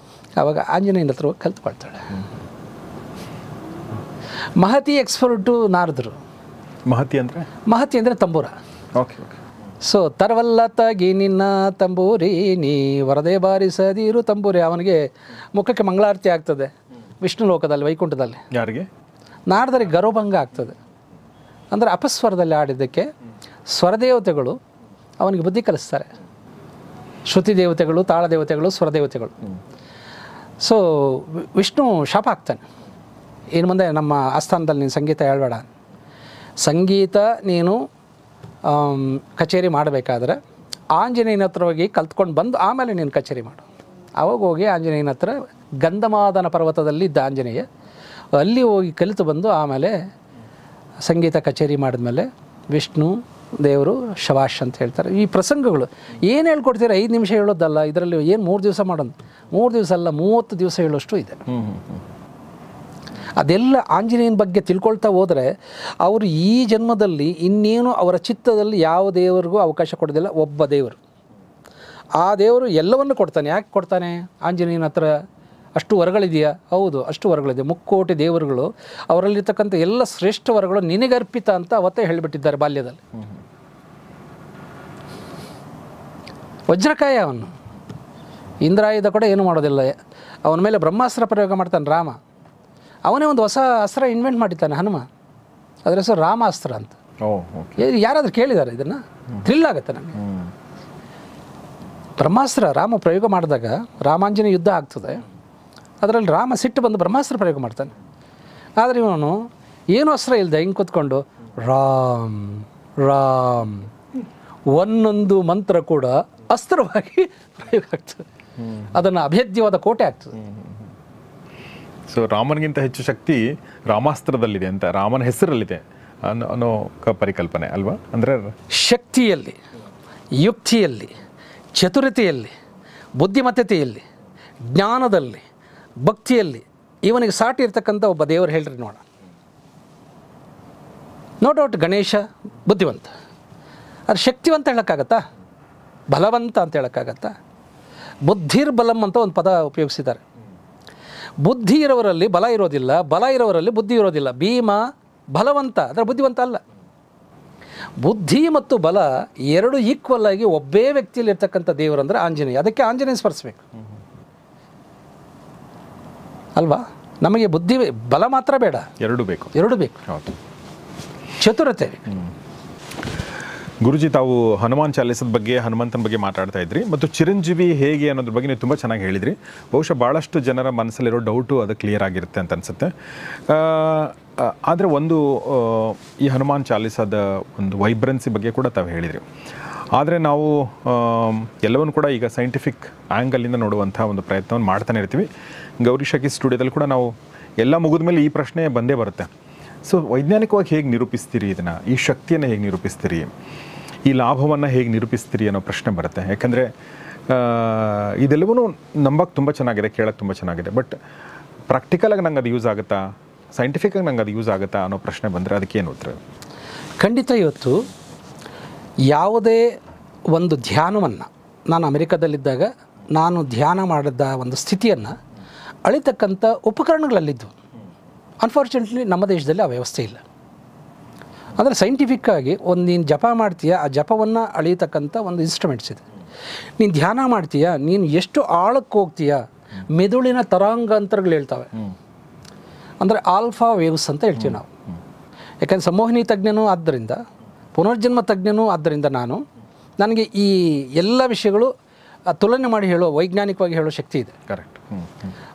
Speaker 1: ಆವಾಗ ಆಂಜನೇಯನ ಹತ್ರ ಕಲ್ತ್ಕೊಳ್ತಾಳೆ. ಮಹತಿ ಎಕ್ಸ್ಪರ್ಟು ನಾರದರು. ಮಹತಿ ಅಂದರೆ ತಂಬೂರ. ಸೊ ತರವಲ್ಲ ತಗಿ ನಿನ್ನ ತಂಬೂರಿ ನೀ ವರದೆ ಬಾರಿಸದಿರು ತಂಬೂರಿ. ಅವನಿಗೆ ಮುಖಕ್ಕೆ ಮಂಗಳಾರತಿ ಆಗ್ತದೆ ವಿಷ್ಣು ಲೋಕದಲ್ಲಿ, ವೈಕುಂಠದಲ್ಲಿ.
Speaker 2: ಯಾರಿಗೆ?
Speaker 1: ನಾರದರಿಗೆ ಗರ್ವಭಂಗ ಆಗ್ತದೆ. ಅಂದರೆ ಅಪಸ್ವರದಲ್ಲಿ ಆಡಿದ್ದಕ್ಕೆ ಸ್ವರದೇವತೆಗಳು ಅವನಿಗೆ ಬುದ್ಧಿ ಕಲಿಸ್ತಾರೆ. ಶ್ರುತಿ ದೇವತೆಗಳು, ತಾಳ ದೇವತೆಗಳು, ಸ್ವರದೇವತೆಗಳು. ಸೊ ವಿಷ್ಣು ಶಾಪ ಆಗ್ತಾನೆ, ಇನ್ನು ಮುಂದೆ ನಮ್ಮ ಆಸ್ಥಾನದಲ್ಲಿ ನೀನು ಸಂಗೀತ ಹೇಳ್ಬೇಡ, ಸಂಗೀತ ನೀನು ಕಚೇರಿ ಮಾಡಬೇಕಾದ್ರೆ ಆಂಜನೇಯನ ಹತ್ರ ಹೋಗಿ ಕಲ್ತ್ಕೊಂಡು ಬಂದು ಆಮೇಲೆ ನೀನು ಕಚೇರಿ ಮಾಡು. ಆವಾಗ ಹೋಗಿ ಆಂಜನೇಯನ ಹತ್ರ ಗಂಧಮಾದನ ಪರ್ವತದಲ್ಲಿ ಇದ್ದ ಆಂಜನೇಯ, ಅಲ್ಲಿ ಹೋಗಿ ಕಲಿತು ಬಂದು ಆಮೇಲೆ ಸಂಗೀತ ಕಚೇರಿ ಮಾಡಿದ್ಮೇಲೆ ವಿಷ್ಣು ದೇವರು ಶವಾಶ್ ಅಂತ ಹೇಳ್ತಾರೆ. ಈ ಪ್ರಸಂಗಗಳು ಏನು ಹೇಳ್ಕೊಡ್ತೀರ? 5 ನಿಮಿಷ ಹೇಳೋದಲ್ಲ, ಇದರಲ್ಲಿ ಏನು 3 ದಿವಸ ಮಾಡೋದು? 3 ದಿವಸ ಅಲ್ಲ, 30 ದಿವಸ ಹೇಳೋಷ್ಟು ಇದೆ. ಅದೆಲ್ಲ ಆಂಜನೇಯನ ಬಗ್ಗೆ ತಿಳ್ಕೊಳ್ತಾ ಹೋದರೆ ಅವರು ಈ ಜನ್ಮದಲ್ಲಿ ಇನ್ನೇನು ಅವರ ಚಿತ್ತದಲ್ಲಿ ಯಾವ ದೇವರಿಗೂ ಅವಕಾಶ ಕೊಡೋದಿಲ್ಲ. ಒಬ್ಬ ದೇವರು, ಆ ದೇವರು ಎಲ್ಲವನ್ನು ಕೊಡ್ತಾನೆ. ಯಾಕೆ ಕೊಡ್ತಾನೆ? ಆಂಜನೇಯನ ಹತ್ರ ಅಷ್ಟು ವರಗಳಿದೆಯಾ? ಹೌದು, ಅಷ್ಟು ವರಗಳಿದೆ. 3 ಕೋಟಿ ದೇವರುಗಳು, ಅವರಲ್ಲಿರ್ತಕ್ಕಂಥ ಎಲ್ಲ ಶ್ರೇಷ್ಠ ವರಗಳು ನಿನಗರ್ಪಿತ ಅಂತ ಅವತ್ತೇ ಹೇಳಿಬಿಟ್ಟಿದ್ದಾರೆ ಬಾಲ್ಯದಲ್ಲಿ. ವಜ್ರಕಾಯ ಅವನು, ಇಂದ್ರಾಯುಧ ಕೂಡ ಏನೂ ಮಾಡೋದಿಲ್ಲ. ಅವನ ಮೇಲೆ ಬ್ರಹ್ಮಾಸ್ತ್ರ ಪ್ರಯೋಗ ಮಾಡ್ತಾನೆ ರಾಮ. ಅವನೇ ಒಂದು ಹೊಸ ಅಸ್ತ್ರ ಇನ್ವೆಂಟ್ ಮಾಡಿದ್ದಾನೆ ಹನುಮ, ಅದರ ಹೆಸರು ರಾಮಾಸ್ತ್ರ ಅಂತ. ಯಾರಾದರೂ ಕೇಳಿದ್ದಾರೆ ಇದನ್ನು? ಥ್ರಿಲ್ ಆಗುತ್ತೆ ನನಗೆ. ಬ್ರಹ್ಮಾಸ್ತ್ರ ರಾಮ ಪ್ರಯೋಗ ಮಾಡಿದಾಗ ರಾಮಾಂಜನೇಯ ಯುದ್ಧ ಆಗ್ತದೆ. ಅದರಲ್ಲಿ ರಾಮ ಸಿಟ್ಟು ಬಂದು ಬ್ರಹ್ಮಾಸ್ತ್ರ ಪ್ರಯೋಗ ಮಾಡ್ತಾನೆ. ಆದರೆ ಇವನು ಏನೂ ಅಸ್ತ್ರ ಇಲ್ಲದೆ ಹಿಂಗೆ ಕೂತ್ಕೊಂಡು ರಾಮ್ ರಾಮ್, ಒಂದೊಂದು ಮಂತ್ರ ಕೂಡ ಅಸ್ತ್ರವಾಗಿ ಪ್ರಯೋಗ ಆಗ್ತದೆ. ಅದನ್ನು ಅಭೇದ್ಯವಾದ ಕೋಟೆ ಆಗ್ತದೆ.
Speaker 2: ಸೊ ರಾಮನಿಗಿಂತ ಹೆಚ್ಚು ಶಕ್ತಿ ರಾಮಾಸ್ತ್ರದಲ್ಲಿದೆ ಅಂತ, ರಾಮನ ಹೆಸರಲ್ಲಿದೆ ಅನ್ನೋ ಪರಿಕಲ್ಪನೆ ಅಲ್ವಾ? ಅಂದರೆ
Speaker 1: ಶಕ್ತಿಯಲ್ಲಿ, ಯುಕ್ತಿಯಲ್ಲಿ, ಚತುರತೆಯಲ್ಲಿ, ಬುದ್ಧಿಮತ್ತೆಯಲ್ಲಿ, ಜ್ಞಾನದಲ್ಲಿ, ಭಕ್ತಿಯಲ್ಲಿ ಇವನಿಗೆ ಸಾಟಿ ಇರ್ತಕ್ಕಂಥ ಒಬ್ಬ ದೇವರು ಹೇಳ್ರಿ ನೋಡ. ನೋ ಡೌಟ್ ಗಣೇಶ ಬುದ್ಧಿವಂತ, ಅದು ಶಕ್ತಿವಂತ ಹೇಳೋಕ್ಕಾಗತ್ತಾ? ಬಲವಂತ ಅಂತ ಹೇಳೋಕ್ಕಾಗತ್ತಾ? ಬುದ್ಧಿರ್ಬಲಂ ಅಂತ ಒಂದು ಪದ ಉಪಯೋಗಿಸಿದ್ದಾರೆ. ಬುದ್ಧಿ ಇರೋವರಲ್ಲಿ ಬಲ ಇರೋದಿಲ್ಲ, ಬಲ ಇರೋವರಲ್ಲಿ ಬುದ್ಧಿ ಇರೋದಿಲ್ಲ. ಭೀಮ ಬಲವಂತ, ಅದರ ಬುದ್ಧಿವಂತ ಅಲ್ಲ. ಬುದ್ಧಿ ಮತ್ತು ಬಲ ಎರಡು ಈಕ್ವಲ್ ಆಗಿ ಒಬ್ಬೇ ವ್ಯಕ್ತಿಯಲ್ಲಿ ಇರ್ತಕ್ಕಂಥ ದೇವರು ಅಂದರೆ ಆಂಜನೇಯ. ಅದಕ್ಕೆ ಆಂಜನೇಯ ಸ್ಮರಿಸಬೇಕು ಅಲ್ವಾ? ನಮಗೆ ಬುದ್ಧಿ ಬಲ ಮಾತ್ರ ಬೇಡ,
Speaker 2: ಎರಡೂ ಬೇಕು.
Speaker 1: ಎರಡು ಬೇಕು.
Speaker 2: ಹೌದು.
Speaker 1: ಚತುರತೆ.
Speaker 2: ಗುರುಜಿ, ತಾವು ಹನುಮಾನ್ ಚಾಲಿಸದ ಬಗ್ಗೆ, ಹನುಮಂತನ ಬಗ್ಗೆ ಮಾತಾಡ್ತಾ ಇದ್ರಿ ಮತ್ತು ಚಿರಂಜೀವಿ ಹೇಗೆ ಅನ್ನೋದ್ರ ಬಗ್ಗೆ ನೀವು ತುಂಬ ಚೆನ್ನಾಗಿ ಹೇಳಿದ್ರಿ. ಬಹುಶಃ ಭಾಳಷ್ಟು ಜನರ ಮನಸ್ಸಲ್ಲಿರೋ ಡೌಟು ಅದು ಕ್ಲಿಯರ್ ಆಗಿರುತ್ತೆ ಅಂತ ಅನಿಸುತ್ತೆ. ಆದರೆ ಒಂದು ಈ ಹನುಮಾನ್ ಚಾಲಿಸದ ಒಂದು ವೈಬ್ರೆನ್ಸಿ ಬಗ್ಗೆ ಕೂಡ ತಾವು ಹೇಳಿದ್ರಿ. ಆದರೆ ನಾವು ಎಲ್ಲವನ್ನು ಕೂಡ ಈಗ ಸೈಂಟಿಫಿಕ್ ಆ್ಯಂಗಲಿಂದ ನೋಡುವಂಥ ಒಂದು ಪ್ರಯತ್ನವನ್ನು ಮಾಡ್ತಾನೆ ಇರ್ತೀವಿ. ಗೌರಿ ಶಕಿ ಸ್ಟುಡಿಯೋದಲ್ಲಿ ಕೂಡ ನಾವು ಎಲ್ಲ ಮುಗಿದ ಮೇಲೆ ಈ ಪ್ರಶ್ನೆ ಬಂದೇ ಬರುತ್ತೆ. ಸೊ ವೈಜ್ಞಾನಿಕವಾಗಿ ಹೇಗೆ ನಿರೂಪಿಸ್ತೀರಿ ಇದನ್ನು, ಈ ಶಕ್ತಿಯನ್ನು ಹೇಗೆ ನಿರೂಪಿಸ್ತೀರಿ, ಈ ಲಾಭವನ್ನು ಹೇಗೆ ನಿರೂಪಿಸ್ತೀರಿ ಅನ್ನೋ ಪ್ರಶ್ನೆ ಬರುತ್ತೆ. ಯಾಕಂದರೆ ಇದೆಲ್ಲವೂ ನಂಬಕ್ಕೆ ತುಂಬ ಚೆನ್ನಾಗಿದೆ, ಕೇಳೋಕ್ಕೆ ತುಂಬ ಚೆನ್ನಾಗಿದೆ. ಬಟ್ ಪ್ರಾಕ್ಟಿಕಲಾಗಿ ನಂಗೆ ಅದು ಯೂಸ್ ಆಗುತ್ತಾ, ಸೈಂಟಿಫಿಕಾಗಿ ನಂಗೆ ಅದು ಯೂಸ್ ಆಗುತ್ತಾ ಅನ್ನೋ ಪ್ರಶ್ನೆ ಬಂದರೆ ಅದಕ್ಕೇನು ಉತ್ತರ?
Speaker 1: ಖಂಡಿತ. ಇವತ್ತು ಯಾವುದೇ ಒಂದು ಧ್ಯಾನವನ್ನು ನಾನು ಅಮೆರಿಕದಲ್ಲಿದ್ದಾಗ ನಾನು ಧ್ಯಾನ ಮಾಡಿದ ಒಂದು ಸ್ಥಿತಿಯನ್ನು ಅಳಿತಕ್ಕಂಥ ಉಪಕರಣಗಳಲ್ಲಿದ್ದು, ಅನ್ಫಾರ್ಚುನೇಟ್ಲಿ ನಮ್ಮ ದೇಶದಲ್ಲಿ ಆ ವ್ಯವಸ್ಥೆ ಇಲ್ಲ. ಅಂದರೆ ಸೈಂಟಿಫಿಕ್ಕಾಗಿ ಒಂದು ನೀನು ಜಪ ಮಾಡ್ತೀಯ, ಆ ಜಪವನ್ನು ಅಳಿಯತಕ್ಕಂಥ ಒಂದು ಇನ್ಸ್ಟ್ರೂಮೆಂಟ್ಸ್ ಇದೆ. ನೀನು ಧ್ಯಾನ ಮಾಡ್ತೀಯ, ನೀನು ಎಷ್ಟು ಆಳಕ್ಕೆ ಹೋಗ್ತೀಯ, ಮೆದುಳಿನ ತರಂಗಾಂತರಗಳು ಹೇಳ್ತವೆ. ಅಂದರೆ ಆಲ್ಫಾ ವೇವ್ಸ್ ಅಂತ ಹೇಳ್ತೀವಿ ನಾವು. ಯಾಕಂದರೆ ಸಂಮೋಹಿನಿ ತಜ್ಞನೂ ಆದ್ದರಿಂದ, ಪುನರ್ಜನ್ಮ ತಜ್ಞನೂ ಆದ್ದರಿಂದ ನನಗೆ ಈ ಎಲ್ಲ ವಿಷಯಗಳು ತುಲನೆ ಮಾಡಿ ಹೇಳೋ, ವೈಜ್ಞಾನಿಕವಾಗಿ ಹೇಳೋ ಶಕ್ತಿ ಇದೆ.
Speaker 2: ಕರೆಕ್ಟ್.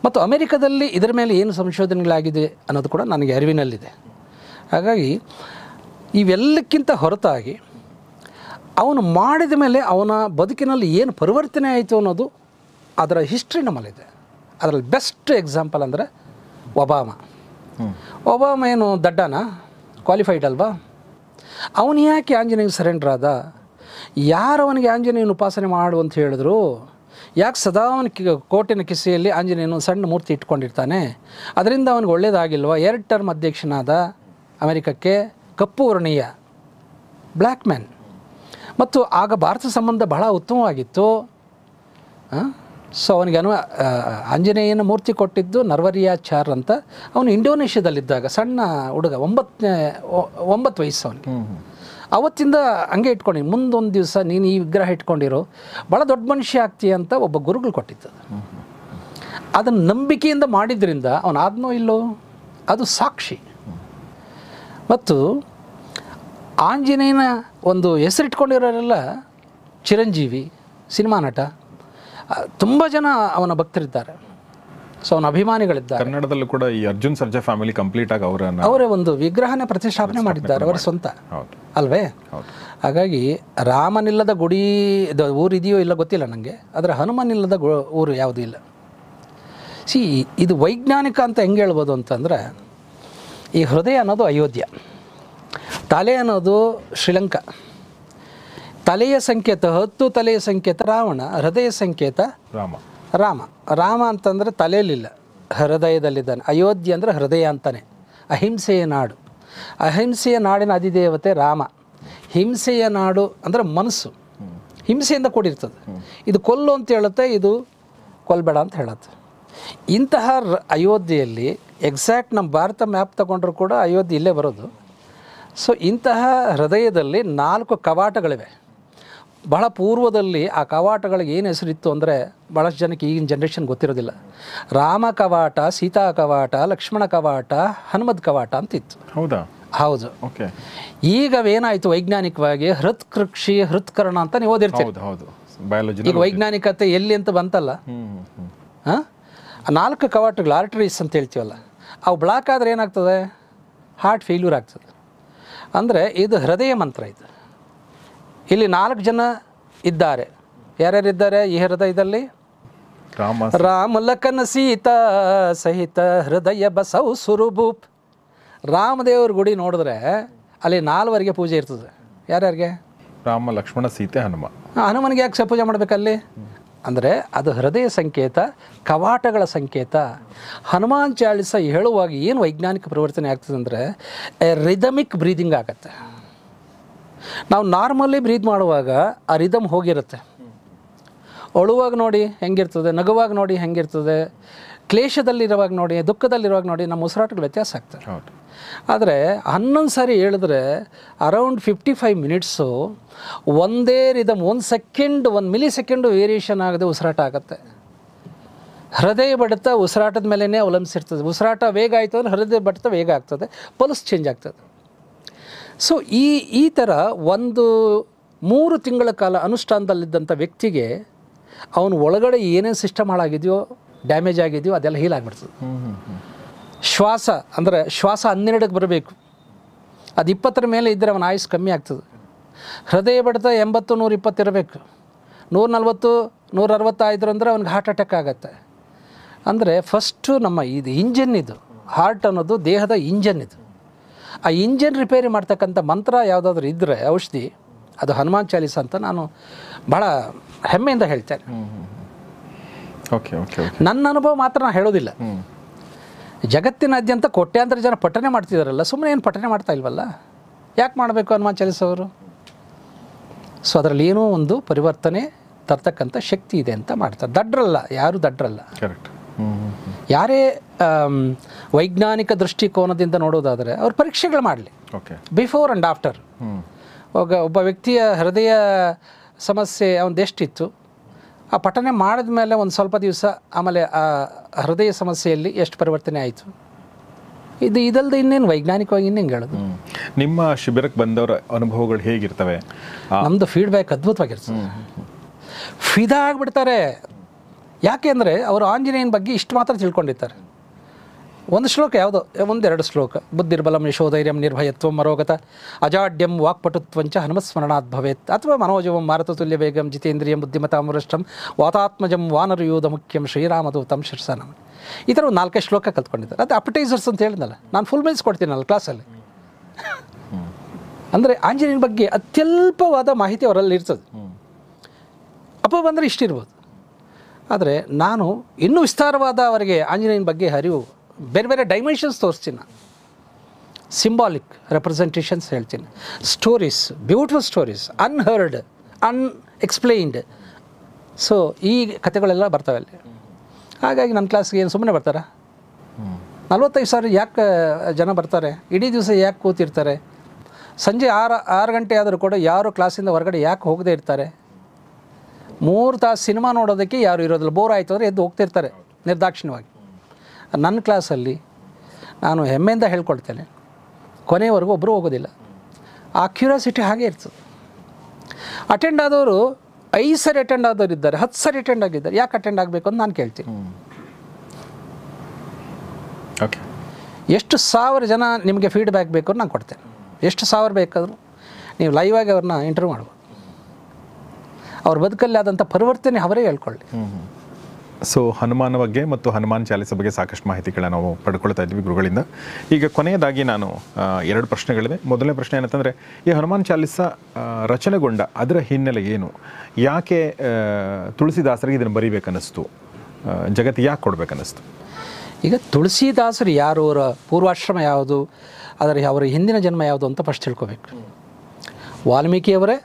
Speaker 1: ಮತ್ತು ಅಮೆರಿಕದಲ್ಲಿ ಇದರ ಮೇಲೆ ಏನು ಸಂಶೋಧನೆಗಳಾಗಿದೆ ಅನ್ನೋದು ಕೂಡ ನನಗೆ ಅರಿವಿನಲ್ಲಿದೆ. ಹಾಗಾಗಿ ಇವೆಲ್ಲಕ್ಕಿಂತ ಹೊರತಾಗಿ ಅವನು ಮಾಡಿದ ಮೇಲೆ ಅವನ ಬದುಕಿನಲ್ಲಿ ಏನು ಪರಿವರ್ತನೆ ಆಯಿತು ಅನ್ನೋದು ಅದರ ಹಿಸ್ಟ್ರಿ ನಮ್ಮಲ್ಲಿದೆ. ಅದರಲ್ಲಿ ಬೆಸ್ಟ್ ಎಕ್ಸಾಂಪಲ್ ಅಂದರೆ ಒಬಾಮ ಏನು ದಡ್ಡನ, ಕ್ವಾಲಿಫೈಡ್ ಅಲ್ವಾ? ಅವನು ಯಾಕೆ ಆಂಜನೇಯ ಸರೆಂಡರ್ ಆದ? ಯಾರು ಅವನಿಗೆ ಆಂಜನೇಯನ ಉಪಾಸನೆ ಮಾಡು ಅಂತ ಹೇಳಿದ್ರು? ಯಾಕೆ ಸದಾ ಅವನ ಕೋಟೆನ ಕಿಸೆಯಲ್ಲಿ ಆಂಜನೇಯನ ಸಣ್ಣ ಮೂರ್ತಿ ಇಟ್ಕೊಂಡಿರ್ತಾನೆ? ಅದರಿಂದ ಅವನಿಗೆ ಒಳ್ಳೆಯದಾಗಿಲ್ವ? 2 ಟರ್ಮ್ ಅಧ್ಯಕ್ಷನಾದ ಅಮೆರಿಕಕ್ಕೆ, ಕಪ್ಪು ವರ್ಣೀಯ, ಬ್ಲ್ಯಾಕ್ ಮ್ಯಾನ್. ಮತ್ತು ಆಗ ಭಾರತ ಸಂಬಂಧ ಬಹಳ ಉತ್ತಮವಾಗಿತ್ತು. ಸೊ ಅವನಿಗೆ ಆಂಜನೇಯನ ಮೂರ್ತಿ ಕೊಟ್ಟಿದ್ದು ನರ್ವರಿಯಾಚಾರ್ ಅಂತ. ಅವನು ಇಂಡೋನೇಷ್ಯಾದಲ್ಲಿದ್ದಾಗ ಸಣ್ಣ ಹುಡುಗ, 9 ವಯಸ್ಸು ಅವನಿಗೆ. ಅವತ್ತಿಂದ ಹಂಗೆ ಇಟ್ಕೊಂಡು ಮುಂದೊಂದು ದಿವಸ ನೀನು ಈ ವಿಗ್ರಹ ಇಟ್ಕೊಂಡಿರೋ ಭಾಳ ದೊಡ್ಡ ಮನುಷ್ಯ ಆಗ್ತೀಯ ಅಂತ ಒಬ್ಬ ಗುರುಗಳು ಕೊಟ್ಟಿದ್ದು. ಅದನ್ನು ನಂಬಿಕೆಯಿಂದ ಮಾಡಿದ್ರಿಂದ ಅವನಾದ್ನೋ ಇಲ್ಲೋ ಅದು ಸಾಕ್ಷಿ. ಮತ್ತು ಆಂಜನೇಯನ ಒಂದು ಹೆಸರಿಟ್ಕೊಂಡಿರೋರೆಲ್ಲ ಚಿರಂಜೀವಿ, ಸಿನಿಮಾ ನಟ, ತುಂಬ ಜನ ಅವನ ಭಕ್ತರಿದ್ದಾರೆ. ಸೊ ಅವನ ಅಭಿಮಾನಿಗಳಿದ್ದಾರೆ.
Speaker 2: ಕನ್ನಡದಲ್ಲೂ ಕೂಡ ಈ ಅರ್ಜುನ್ ಸರ್ಜಾ ಫ್ಯಾಮಿಲಿ ಕಂಪ್ಲೀಟ್ ಆಗಿ ಅವರೇ
Speaker 1: ಒಂದು ವಿಗ್ರಹನೇ ಪ್ರತಿಷ್ಠಾಪನೆ ಮಾಡಿದ್ದಾರೆ, ಅವರ ಸ್ವಂತ ಅಲ್ವೇ? ಹಾಗಾಗಿ ರಾಮನಿಲ್ಲದ ಗುಡಿ ಊರಿದೆಯೋ ಇಲ್ಲ ಗೊತ್ತಿಲ್ಲ ನನಗೆ, ಆದರೆ ಹನುಮನಿಲ್ಲದ ಊರು ಯಾವುದೂ ಇಲ್ಲ. ಇದು ವೈಜ್ಞಾನಿಕ ಅಂತ ಹೆಂಗೆ ಹೇಳ್ಬೋದು ಅಂತಂದರೆ, ಈ ಹೃದಯ ಅನ್ನೋದು ಅಯೋಧ್ಯ, ತಲೆ ಅನ್ನೋದು ಶ್ರೀಲಂಕಾ, ತಲೆಯ ಸಂಕೇತ 10 ತಲೆಯ ಸಂಕೇತ ರಾವಣ, ಹೃದಯ ಸಂಕೇತ ರಾಮ ಅಂತಂದರೆ ತಲೆಯಲ್ಲಿಲ್ಲ, ಹೃದಯದಲ್ಲಿದ್ದಾನೆ. ಅಯೋಧ್ಯೆ ಅಂದರೆ ಹೃದಯ ಅಂತಾನೆ. ಅಹಿಂಸೆಯ ನಾಡು, ಅಹಿಂಸೆಯ ನಾಡಿನ ಅಧಿದೇವತೆ ರಾಮ. ಹಿಂಸೆಯ ನಾಡು ಅಂದರೆ ಮನಸ್ಸು, ಹಿಂಸೆಯಿಂದ ಕೂಡಿರ್ತದೆ. ಇದು ಕೊಲ್ಲು ಅಂತ ಹೇಳುತ್ತೆ, ಇದು ಕೊಲ್ಬೇಡ ಅಂತ ಹೇಳುತ್ತೆ. ಇಂತಹ ಅಯೋಧ್ಯೆಯಲ್ಲಿ ಎಕ್ಸಾಕ್ಟ್ ನಮ್ಮ ಭಾರತ ಮ್ಯಾಪ್ ತಗೊಂಡ್ರೂ ಕೂಡ ಅಯೋಧ್ಯೆ ಇಲ್ಲೇ ಬರೋದು. ಸೊ ಇಂತಹ ಹೃದಯದಲ್ಲಿ 4 ಕವಾಟಗಳಿವೆ. ಬಹಳ ಪೂರ್ವದಲ್ಲಿ ಆ ಕವಾಟಗಳಿಗೆ ಏನು ಹೆಸರಿತ್ತು ಅಂದರೆ, ಭಾಳಷ್ಟು ಜನಕ್ಕೆ ಈಗಿನ ಜನ್ರೇಷನ್ ಗೊತ್ತಿರೋದಿಲ್ಲ. ರಾಮ ಕವಾಟ, ಸೀತಾ ಕವಾಟ, ಲಕ್ಷ್ಮಣ ಕವಾಟ, ಹನುಮದ್ ಕವಾಟ ಅಂತಿತ್ತು. ಹೌದು.
Speaker 2: ಓಕೆ.
Speaker 1: ಈಗ ಏನಾಯಿತು ವೈಜ್ಞಾನಿಕವಾಗಿ ಹೃತ್ಕೃಕ್ಷಿ ಹೃತ್ಕರ್ಣ ಅಂತ ನೀವು ಓದಿರ್ತೀರಿ. ಈಗ ವೈಜ್ಞಾನಿಕತೆ ಎಲ್ಲಿ ಅಂತ ಬಂತಲ್ಲ. 4 ಕವಾಟಗಳು, ಆರ್ಟರೀಸ್ ಅಂತ ಹೇಳ್ತೀವಲ್ಲ, ಅವು ಬ್ಲಾಕ್ ಆದರೆ ಏನಾಗ್ತದೆ? ಹಾರ್ಟ್ ಫೇಲ್ಯೂರ್ ಆಗ್ತದೆ. ಅಂದರೆ ಇದು ಹೃದಯ ಮಂತ್ರ. ಇದು ಇಲ್ಲಿ 4 ಜನ ಇದ್ದಾರೆ. ಯಾರ್ಯಾರಿದ್ದಾರೆ ಈ ಹೃದಯದಲ್ಲಿ? ರಾಮ ಲಖನ್ ಸೀತಾ ಸಹಿತ ಹೃದಯ ಬಸವ್ ಸುರುಭೂಪ್. ರಾಮದೇವ್ರ ಗುಡಿ ನೋಡಿದ್ರೆ ಅಲ್ಲಿ 4ವರೆಗೆ ಪೂಜೆ ಇರ್ತದೆ. ಯಾರ್ಯಾರಿಗೆ?
Speaker 2: ರಾಮ, ಲಕ್ಷ್ಮಣ, ಸೀತೆ, ಹನುಮ.
Speaker 1: ಹನುಮನಿಗೆ ಯಾಕೆ ಪೂಜೆ ಮಾಡಬೇಕಲ್ಲಿ? ಅಂದರೆ ಅದು ಹೃದಯ ಸಂಕೇತ, ಕವಾಟಗಳ ಸಂಕೇತ. ಹನುಮಾನ್ ಚಾಲಿಸ ಹೇಳುವಾಗ ಏನು ವೈಜ್ಞಾನಿಕ ಪರಿವರ್ತನೆ ಆಗ್ತದೆ ಅಂದರೆ, ರಿದಮಿಕ್ ಬ್ರೀದಿಂಗ್ ಆಗತ್ತೆ. ನಾವು ನಾರ್ಮಲಿ ಬ್ರೀದ್ ಮಾಡುವಾಗ ಆ ರಿದಮ್ ಹೋಗಿರುತ್ತೆ. ಅಳುವಾಗ ನೋಡಿ ಹೆಂಗಿರ್ತದೆ, ನಗುವಾಗ ನೋಡಿ ಹೆಂಗಿರ್ತದೆ, ಕ್ಲೇಶದಲ್ಲಿರುವಾಗ ನೋಡಿ, ದುಃಖದಲ್ಲಿರುವಾಗ ನೋಡಿ, ನಮ್ಮ ಉಸಿರಾಟಗಳು ವ್ಯತ್ಯಾಸ ಆಗ್ತದೆ. ಆದರೆ 11 ಸಾರಿ ಹೇಳಿದ್ರೆ ಅರೌಂಡ್ 55 ಮಿನಿಟ್ಸು ಒಂದೇ rhythm, 1 second 1 milli second variation ಆಗದೆ ಉಸಿರಾಟ ಆಗುತ್ತೆ. ಹೃದಯ ಬಡಿತ ಉಸಿರಾಟದ ಮೇಲೇ ಅವಲಂಬಿಸಿರ್ತದೆ. ಉಸಿರಾಟ ವೇಗ ಆಯಿತು ಅಂದರೆ ಹೃದಯ ಬಡಿತ ವೇಗ ಆಗ್ತದೆ, ಪಲ್ಸ್ ಚೇಂಜ್ ಆಗ್ತದೆ. ಸೊ ಈ ಥರ ಒಂದು 3 ತಿಂಗಳ ಕಾಲ ಅನುಷ್ಠಾನದಲ್ಲಿದ್ದಂಥ ವ್ಯಕ್ತಿಗೆ ಅವನು ಒಳಗಡೆ ಏನೇನು ಸಿಸ್ಟಮ್ ಹಾಳಾಗಿದೆಯೋ, ಡ್ಯಾಮೇಜ್ ಆಗಿದೆಯೋ ಅದೆಲ್ಲ ಹೀಲ್ ಆಗಿಬಿಡ್ತದೆ. ಶ್ವಾಸ ಅಂದರೆ ಶ್ವಾಸ 12ಕ್ಕೆ ಬರಬೇಕು, ಅದು 20ರ ಮೇಲೆ ಇದ್ದರೆ ಅವನ ಆಯುಸ್ ಕಮ್ಮಿ ಆಗ್ತದೆ. ಹೃದಯ ಬಡಿತ 80 120 ಇರಬೇಕು, 140 160 ಆಯಿದ್ರು ಅಂದರೆ ಅವ್ನಿಗೆ ಹಾರ್ಟ್ ಅಟ್ಯಾಕ್ ಆಗುತ್ತೆ. ಅಂದರೆ ಫಸ್ಟು ನಮ್ಮ ಇದು ಇಂಜನ್, ಇದು ಹಾರ್ಟ್ ಅನ್ನೋದು ದೇಹದ ಇಂಜನ್. ಇದು ಆ ಇಂಜನ್ ರಿಪೇರಿ ಮಾಡ್ತಕ್ಕಂಥ ಮಂತ್ರ ಯಾವುದಾದ್ರೂ ಇದ್ದರೆ ಔಷಧಿ, ಅದು ಹನುಮಾನ್ ಚಾಲೀಸ ಅಂತ ನಾನು ಭಾಳ ಹೆಮ್ಮೆಯಿಂದ ಹೇಳ್ತೇನೆ.
Speaker 2: ಓಕೆ ಓಕೆ
Speaker 1: ನನ್ನ ಅನುಭವ ಮಾತ್ರ ನಾನು ಹೇಳೋದಿಲ್ಲ. ಜಗತ್ತಿನಾದ್ಯಂತ ಕೋಟ್ಯಾಂತರ ಜನ ಪಠನೆ ಮಾಡ್ತಿದ್ದಾರಲ್ಲ, ಸುಮ್ಮನೆ ಏನು ಪಠನೆ ಮಾಡ್ತಾ ಇಲ್ವಲ್ಲ, ಯಾಕೆ ಮಾಡಬೇಕು ಹನುಮಾನ್ ಚಾಲೀಸ ಅವರು? ಸೊ ಅದರಲ್ಲಿ ಏನೋ ಒಂದು ಪರಿವರ್ತನೆ ತರ್ತಕ್ಕಂಥ ಶಕ್ತಿ ಇದೆ ಅಂತ ಮಾಡ್ತಾರೆ. ದಡ್ರಲ್ಲ, ಯಾರು ದಡ್ರಲ್ಲ.
Speaker 2: ಕರೆಕ್ಟ್.
Speaker 1: ಯಾರೇ ವೈಜ್ಞಾನಿಕ ದೃಷ್ಟಿಕೋನದಿಂದ ನೋಡೋದಾದರೆ ಅವ್ರು ಪರೀಕ್ಷೆಗಳು ಮಾಡಲಿ,
Speaker 2: ಓಕೆ,
Speaker 1: ಬಿಫೋರ್ ಆ್ಯಂಡ್ ಆಫ್ಟರ್. ಒಬ್ಬ ವ್ಯಕ್ತಿಯ ಹೃದಯ ಸಮಸ್ಯೆ ಅವನದೆಷ್ಟಿತ್ತು, ಆ ಪಠನೆ ಮಾಡಿದ ಮೇಲೆ ಒಂದು ಸ್ವಲ್ಪ ದಿವಸ ಆಮೇಲೆ ಆ ಹೃದಯ ಸಮಸ್ಯೆಯಲ್ಲಿ ಎಷ್ಟು ಪರಿವರ್ತನೆ ಆಯಿತು. ಇದಲ್ಲದೆ ಇನ್ನೇನು ವೈಜ್ಞಾನಿಕವಾಗಿ ಇನ್ನೇನು ಹೇಳೋದು.
Speaker 2: ನಿಮ್ಮ ಶಿಬಿರಕ್ಕೆ ಬಂದವರ ಅನುಭವಗಳು ಹೇಗಿರ್ತವೆ?
Speaker 1: ನಮ್ಮದು ಫೀಡ್ಬ್ಯಾಕ್ ಅದ್ಭುತವಾಗಿರ್ತದೆ. ಫಿದಾ ಆಗಿಬಿಡ್ತಾರೆ. ಯಾಕೆ ಅಂದರೆ ಅವರು ಆಂಜನೇಯನ ಬಗ್ಗೆ ಇಷ್ಟು ಮಾತ್ರ ತಿಳ್ಕೊಂಡಿರ್ತಾರೆ. ಒಂದು ಶ್ಲೋಕ ಯಾವುದೋ, 1-2 ಶ್ಲೋಕ, ಬುದ್ಧಿರ್ಬಲಂ ಯಶೋಧೈರ್ಯಂ ನಿರ್ಭಯತ್ವಂ ಮರೋಗತ ಅಜಾಡ್ಯಂ ವಾಕ್ಪಟುತ್ವಂಚ ಹನುಮಸ್ಮರಣಾತ್ ಭವೇತ್, ಅಥವಾ ಮನೋಜವಂ ಮಾರುತತುಲ್ಯ ವೇಗಂ ಜಿತೇಂದ್ರಿಯಂ ಬುದ್ಧಿಮತಾಂ ವರಿಷ್ಠಂ ವಾತಾತ್ಮಜಂ ವಾನರಯೂಧ ಮುಖ್ಯಂ ಶ್ರೀರಾಮದೂತಂ ಶಿರ್ಸನಂ. ಈ ಥರ ಒಂದು 4-5 ಶ್ಲೋಕ ಕಲ್ತ್ಕೊಂಡಿದ್ದಾರೆ. ಅದು ಅಪಟೈಸರ್ಸ್ ಅಂತ ಹೇಳಿದ್ನಲ್ಲ, ನಾನು ಫುಲ್ ಮೀಲ್ಸ್ ಕೊಡ್ತೀನಲ್ಲ ಕ್ಲಾಸಲ್ಲಿ. ಅಂದರೆ ಆಂಜನೇಯನ ಬಗ್ಗೆ ಅತ್ಯಲ್ಪವಾದ ಮಾಹಿತಿ ಅವರಲ್ಲಿ ಇರ್ತದೆ. ಅಪ್ಪ ಬಂದರೆ ಇಷ್ಟಿರ್ಬೋದು. ಆದರೆ ನಾನು ಇನ್ನೂ ವಿಸ್ತಾರವಾದ ಅವರಿಗೆ ಆಂಜನೇಯನ ಬಗ್ಗೆ ಅರಿವು, ಬೇರೆ ಬೇರೆ ಡೈಮೆನ್ಷನ್ಸ್ ತೋರಿಸ್ತೀನಿ. ನಾನು ಸಿಂಬಾಲಿಕ್ ರೆಪ್ರೆಸೆಂಟೇಷನ್ಸ್ ಹೇಳ್ತೀನಿ, stories, beautiful stories, unheard, unexplained. So ಈ ಕಥೆಗಳೆಲ್ಲ ಬರ್ತವೆ ಅಲ್ಲಿ. ಹಾಗಾಗಿ ನನ್ನ ಕ್ಲಾಸ್ಗೆ ಏನು ಸುಮ್ಮನೆ ಬರ್ತಾರಾ? 45,000 ಯಾಕೆ ಜನ ಬರ್ತಾರೆ? ಇಡೀ ದಿವಸ ಯಾಕೆ ಕೂತಿರ್ತಾರೆ? ಸಂಜೆ 6 ಗಂಟೆ ಆದರೂ ಕೂಡ ಯಾರು ಕ್ಲಾಸಿಂದ ಹೊರಗಡೆ ಯಾಕೆ ಹೋಗದೇ ಇರ್ತಾರೆ? 3 ತಾಸು ಸಿನಿಮಾ ನೋಡೋದಕ್ಕೆ ಯಾರು ಇರೋದಿಲ್ಲ. ಬೋರ್ ಆಯಿತು ಅಂದರೆ ಎದ್ದು ಹೋಗ್ತಿರ್ತಾರೆ ನಿರ್ದಾಕ್ಷಿಣ್ಯವಾಗಿ. ನನ್ನ ಕ್ಲಾಸಲ್ಲಿ ನಾನು ಹೆಮ್ಮೆಯಿಂದ ಹೇಳ್ಕೊಳ್ತೇನೆ, ಕೊನೆಯವರೆಗೂ ಒಬ್ಬರು ಹೋಗೋದಿಲ್ಲ. ಆ ಕ್ಯೂರಿಯಾಸಿಟಿ ಹಾಗೆ ಇರ್ತದೆ. ಅಟೆಂಡ್ ಆದವರು 5 ಸರಿ ಅಟೆಂಡ್ ಆದವರು ಇದ್ದಾರೆ, 10 ಸರಿ ಅಟೆಂಡ್ ಆಗಿದ್ದಾರೆ. ಯಾಕೆ ಅಟೆಂಡ್ ಆಗಬೇಕು ಅಂತ ನಾನು ಕೇಳ್ತೀನಿ.
Speaker 2: ಓಕೆ,
Speaker 1: ಎಷ್ಟು 1000 ಜನ ನಿಮಗೆ ಫೀಡ್ಬ್ಯಾಕ್ ಬೇಕು ಅಂತ ನಾನು ಕೊಡ್ತೇನೆ. ಎಷ್ಟು 1000 ಬೇಕಾದರೂ ನೀವು ಲೈವಾಗಿ ಅವ್ರನ್ನ ಇಂಟರ್ವ್ಯೂ ಮಾಡ್ಬೋದು. ಅವ್ರ ಬದುಕಲ್ಲಿ ಆದಂಥ ಪರಿವರ್ತನೆ ಅವರೇ ಹೇಳ್ಕೊಳ್ಳಿ.
Speaker 2: ಸೊ ಹನುಮಾನ ಬಗ್ಗೆ ಮತ್ತು ಹನುಮಾನ್ ಚಾಲೀಸ ಬಗ್ಗೆ ಸಾಕಷ್ಟು ಮಾಹಿತಿಗಳನ್ನ ನಾವು ಪಡ್ಕೊಳ್ತಾ ಇದ್ವಿ ಗುರುಗಳಿಂದ. ಈಗ ಕೊನೆಯದಾಗಿ ನಾನು 2 ಪ್ರಶ್ನೆಗಳಿದೆ. ಮೊದಲನೇ ಪ್ರಶ್ನೆ ಏನಂತಂದರೆ, ಈ ಹನುಮಾನ್ ಚಾಲೀಸ ರಚನೆಗೊಂಡ ಅದರ ಹಿನ್ನೆಲೆ ಏನು? ಯಾಕೆ ತುಳಸಿದಾಸರಿಗೆ ಇದನ್ನು ಬರೀಬೇಕನ್ನಿಸ್ತು? ಜಗತ್ತಿಗೆ ಯಾಕೆ ಕೊಡಬೇಕನ್ನಿಸ್ತು?
Speaker 1: ಈಗ ತುಳಸಿದಾಸರು ಯಾರು, ಅವರ ಪೂರ್ವಾಶ್ರಮ ಯಾವುದು, ಅವರ ಹಿಂದಿನ ಜನ್ಮ ಯಾವುದು ಅಂತ ಫಸ್ಟ್ ತಿಳ್ಕೊಬೇಕು. ವಾಲ್ಮೀಕಿಯವರೇ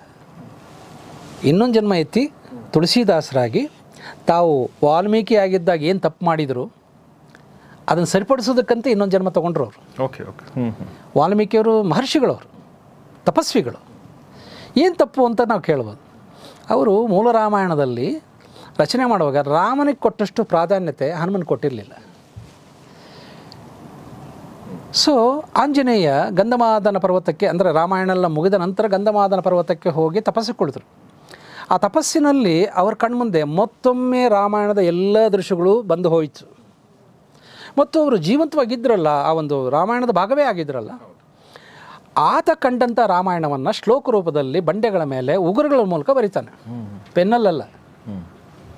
Speaker 1: ಇನ್ನೊಂದು ಜನ್ಮ ಎತ್ತಿ ತುಳಸಿದಾಸರಾಗಿ ತಾವು ವಾಲ್ಮೀಕಿ ಆಗಿದ್ದಾಗ ಏನು ತಪ್ಪು ಮಾಡಿದರು ಅದನ್ನು ಸರಿಪಡಿಸೋದಕ್ಕಂತ ಇನ್ನೊಂದು ಜನ್ಮ ತೊಗೊಂಡ್ರು ಅವರು.
Speaker 2: Okay okay.
Speaker 1: ವಾಲ್ಮೀಕಿಯವರು ಮಹರ್ಷಿಗಳವರು, ತಪಸ್ವಿಗಳು. ಏನು ತಪ್ಪು ಅಂತ ನಾವು ಕೇಳ್ಬೋದು. ಅವರು ಮೂಲ ರಾಮಾಯಣದಲ್ಲಿ ರಚನೆ ಮಾಡುವಾಗ ರಾಮನಿಗೆ ಕೊಟ್ಟಷ್ಟು ಪ್ರಾಧಾನ್ಯತೆ ಹನುಮನಿಗೆ ಕೊಟ್ಟಿರಲಿಲ್ಲ. ಸೊ ಆಂಜನೇಯ ಗಂಧಮಾದನ ಪರ್ವತಕ್ಕೆ, ಅಂದರೆ ರಾಮಾಯಣ ಎಲ್ಲ ಮುಗಿದ ನಂತರ ಗಂಧಮಾದನ ಪರ್ವತಕ್ಕೆ ಹೋಗಿ ತಪಸ್ಸಿಕೊಳಿದ್ರು. ಆ ತಪಸ್ಸಿನಲ್ಲಿ ಅವ್ರ ಕಣ್ಮುಂದೆ ಮತ್ತೊಮ್ಮೆ ರಾಮಾಯಣದ ಎಲ್ಲ ದೃಶ್ಯಗಳು ಬಂದು ಹೋಯಿತು. ಮತ್ತು ಅವರು ಜೀವಂತವಾಗಿದ್ದರಲ್ಲ, ಆ ಒಂದು ರಾಮಾಯಣದ ಭಾಗವೇ ಆಗಿದ್ರಲ್ಲ. ಆತ ಕಂಡಂಥ ರಾಮಾಯಣವನ್ನು ಶ್ಲೋಕ ರೂಪದಲ್ಲಿ ಬಂಡೆಗಳ ಮೇಲೆ ಉಗುರುಗಳ ಮೂಲಕ ಬರೀತಾನೆ, ಪೆನ್ನಲ್ಲ,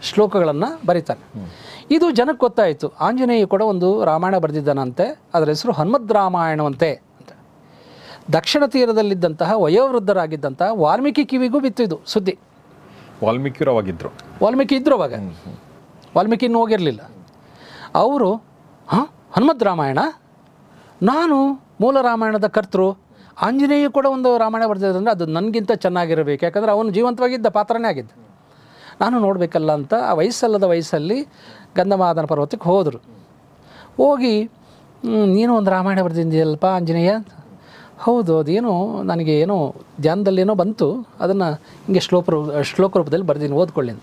Speaker 1: ಶ್ಲೋಕಗಳನ್ನು ಬರೀತಾನೆ. ಇದು ಜನಕ್ಕೆ ಗೊತ್ತಾಯಿತು, ಆಂಜನೇಯ ಕೂಡ ಒಂದು ರಾಮಾಯಣ ಬರೆದಿದ್ದಾನಂತೆ, ಅದರ ಹೆಸರು ಹನುಮದ್ ರಾಮಾಯಣವಂತೆ ಅಂತ. ದಕ್ಷಿಣ ತೀರದಲ್ಲಿದ್ದಂತಹ ವಯೋವೃದ್ಧರಾಗಿದ್ದಂತಹ ವಾಲ್ಮೀಕಿ ಕಿವಿಗೂ ಬಿತ್ತು ಇದು ಸುದ್ದಿ. ವಾಲ್ಮೀಕಿ ಇದ್ರು ಅವಾಗ, ವಾಲ್ಮೀಕಿ ಇನ್ನೂ ಹೋಗಿರಲಿಲ್ಲ. ಅವರು ಹನುಮದ್ ರಾಮಾಯಣ, ನಾನು ಮೂಲ ರಾಮಾಯಣದ ಕರ್ತೃ, ಆಂಜನೇಯ ಕೂಡ ಒಂದು ರಾಮಾಯಣ ಬರೆದಿದ್ದಂದ್ರೆ ಅದು ನನಗಿಂತ ಚೆನ್ನಾಗಿರಬೇಕು, ಯಾಕಂದರೆ ಅವನು ಜೀವಂತವಾಗಿದ್ದ ಪಾತ್ರನೇ ಆಗಿದ್ದ, ನಾನು ನೋಡಬೇಕಲ್ಲ ಅಂತ ಆ ವಯಸ್ಸಲ್ಲದ ವಯಸ್ಸಲ್ಲಿ ಗಂಧಮಾದನ ಪರ್ವತಕ್ಕೆ ಹೋದರು. ಹೋಗಿ ನೀನು ಒಂದು ರಾಮಾಯಣ ಬರೆದಿದ್ದೀಯಲ್ಪ ಆಂಜನೇಯ, ಹೌದು, ಅದೇನೋ ನನಗೆ ಏನೋ ಧ್ಯಾನದಲ್ಲಿ ಏನೋ ಬಂತು, ಅದನ್ನು ಹಿಂಗೆ ಶ್ಲೋಕ ರೂಪದಲ್ಲಿ ಬರ್ದೀನಿ, ಓದ್ಕೊಳ್ಳಿ.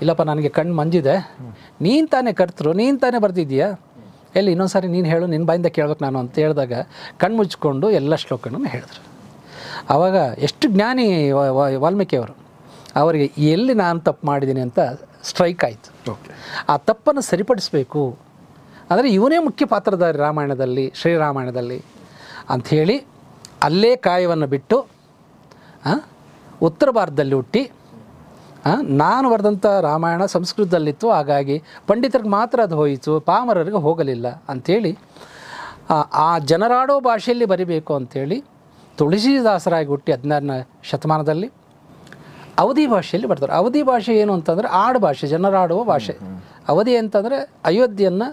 Speaker 1: ಇಲ್ಲಪ್ಪ ನನಗೆ ಕಣ್ಣು ಮಂಜಿದೆ, ನೀನು ತಾನೇ ಕರ್ತರು, ನೀನು ತಾನೇ ಬರ್ದಿದ್ದೀಯಾ, ಎಲ್ಲಿ ಇನ್ನೊಂದು ಸಾರಿ ನೀನು ಹೇಳು, ನಿನ್ನ ಬಾಯಿಂದ ಕೇಳ್ಬೇಕು ನಾನು ಅಂತ ಹೇಳಿದಾಗ ಕಣ್ಣು ಮುಚ್ಕೊಂಡು ಎಲ್ಲ ಶ್ಲೋಕಗಳನ್ನು ಹೇಳಿದ್ರು. ಆವಾಗ ಎಷ್ಟು ಜ್ಞಾನಿ ವಾಲ್ಮೀಕಿಯವರು, ಅವರಿಗೆ ಎಲ್ಲಿ ನಾನು ತಪ್ಪು ಮಾಡಿದ್ದೀನಿ ಅಂತ ಸ್ಟ್ರೈಕ್ ಆಯಿತು. ಆ ತಪ್ಪನ್ನು ಸರಿಪಡಿಸಬೇಕು ಅಂದರೆ ಇವನೇ ಮುಖ್ಯ ಪಾತ್ರಧಾರಿ ರಾಮಾಯಣದಲ್ಲಿ, ಶ್ರೀರಾಮಾಯಣದಲ್ಲಿ ಅಂಥೇಳಿ ಅಲ್ಲೇ ಕಾಯವನ್ನು ಬಿಟ್ಟು ಉತ್ತರ ಭಾರತದಲ್ಲಿ ಹುಟ್ಟಿ, ನಾನು ಬರೆದಂಥ ರಾಮಾಯಣ ಸಂಸ್ಕೃತದಲ್ಲಿತ್ತು, ಹಾಗಾಗಿ ಪಂಡಿತರಿಗೆ ಮಾತ್ರ ಅದು ಹೋಯಿತು, ಪಾಮರರಿಗೆ ಹೋಗಲಿಲ್ಲ ಅಂಥೇಳಿ ಆ ಜನರಾಡೋ ಭಾಷೆಯಲ್ಲಿ ಬರಿಬೇಕು ಅಂಥೇಳಿ ತುಳಸಿದಾಸರಾಗಿ ಹುಟ್ಟಿ 16ನೇ ಶತಮಾನದಲ್ಲಿ ಅವಧಿ ಭಾಷೆಯಲ್ಲಿ ಬರ್ತಾರೆ. ಅವಧಿ ಭಾಷೆ ಏನು ಅಂತಂದರೆ ಆಡು ಭಾಷೆ, ಜನರಾಡುವ ಭಾಷೆ. ಅವಧಿ ಅಂತಂದರೆ ಅಯೋಧ್ಯೆಯನ್ನು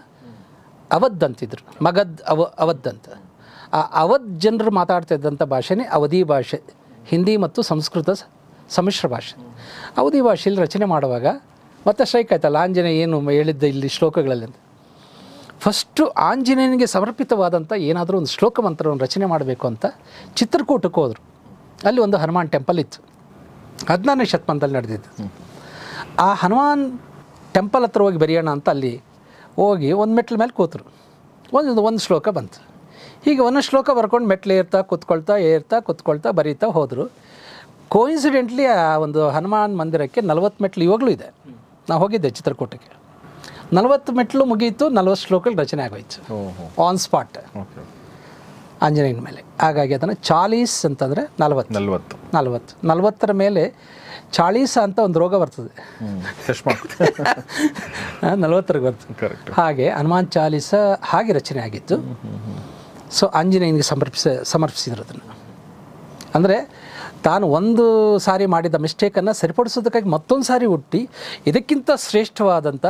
Speaker 1: ಅವಧ್ ಅಂತಿದ್ರು, ಮಗಧ್ ಅವಧ್ ಅಂತ. ಆ ಅವಧ್ ಜನರು ಮಾತಾಡ್ತಿದ್ದಂಥ ಭಾಷೆನೇ ಅವಧಿ ಭಾಷೆ, ಹಿಂದಿ ಮತ್ತು ಸಂಸ್ಕೃತ ಸಮ್ಮಿಶ್ರ ಭಾಷೆ. ಅವಧಿ ಭಾಷೆಯಲ್ಲಿ ರಚನೆ ಮಾಡುವಾಗ ಮತ್ತೆ ಸ್ಟ್ರೈಕ್ ಆಯ್ತಲ್ಲ, ಆಂಜನೇಯ ಏನು ಹೇಳಿದ್ದ ಇಲ್ಲಿ ಶ್ಲೋಕಗಳಲ್ಲಿ ಅಂತ. ಫಸ್ಟು ಆಂಜನೇಯನಿಗೆ ಸಮರ್ಪಿತವಾದಂಥ ಏನಾದರೂ ಒಂದು ಶ್ಲೋಕ ಮಂತ್ರವನ್ನು ರಚನೆ ಮಾಡಬೇಕು ಅಂತ ಚಿತ್ರಕೂಟಕ್ಕೆ ಹೋದರು. ಅಲ್ಲಿ ಒಂದು ಹನುಮಾನ್ ಟೆಂಪಲ್ ಇತ್ತು, 16ನೇ ಶತಮಾನದಲ್ಲಿ ನಡೆದಿದ್ದು. ಆ ಹನುಮಾನ್ ಟೆಂಪಲ್ ಹತ್ರ ಹೋಗಿ ಬರೆಯೋಣ ಅಂತ ಅಲ್ಲಿ ಹೋಗಿ ಒಂದು ಮೆಟ್ಲ ಮೇಲೆ ಕೂತರು. ಒಂದು ಶ್ಲೋಕ ಬಂತು. ಹೀಗೆ ಒಂದೊಂದು ಶ್ಲೋಕ ಬರ್ಕೊಂಡು ಮೆಟ್ಲು ಕೂತ್ಕೊಳ್ತಾ ಬರೀತಾ ಹೋದರು. ಕೋಇನ್ಸಿಡೆಂಟ್ಲಿ ಆ ಒಂದು ಹನುಮಾನ್ ಮಂದಿರಕ್ಕೆ 40 ಮೆಟ್ಲು ಇವಾಗಲೂ ಇದೆ. ನಾವು ಹೋಗಿದ್ದೆ ಚಿತ್ರಕೂಟಕ್ಕೆ. 40 ಮೆಟ್ಲು ಮುಗೀತು, 40 ಶ್ಲೋಕಗಳು ರಚನೆ ಆಗೋಯ್ತು ಆನ್ ಸ್ಪಾಟ್ ಆಂಜನೇಯನ ಮೇಲೆ. ಹಾಗಾಗಿ ಅದನ್ನು ಚಾಲೀಸ್ ಅಂತಂದರೆ 40ರ ಮೇಲೆ ಚಾಳೀಸ ಅಂತ ಒಂದು ರೋಗ ಬರ್ತದೆ, 40ರಿಗೆ ಬರ್ತದೆ. ಹಾಗೆ ಹನುಮಾನ್ ಚಾಲೀಸ ಹಾಗೆ ರಚನೆ ಆಗಿತ್ತು. ಸೊ ಆಂಜನೇಯನಿಗೆ ಸಮರ್ಪಿಸಿದ್ರು ಅದನ್ನು. ಅಂದರೆ ತಾನು ಒಂದು ಸಾರಿ ಮಾಡಿದ ಮಿಸ್ಟೇಕನ್ನು ಸರಿಪಡಿಸೋದಕ್ಕಾಗಿ ಮತ್ತೊಂದು ಸಾರಿ ಹುಟ್ಟಿ ಇದಕ್ಕಿಂತ ಶ್ರೇಷ್ಠವಾದಂಥ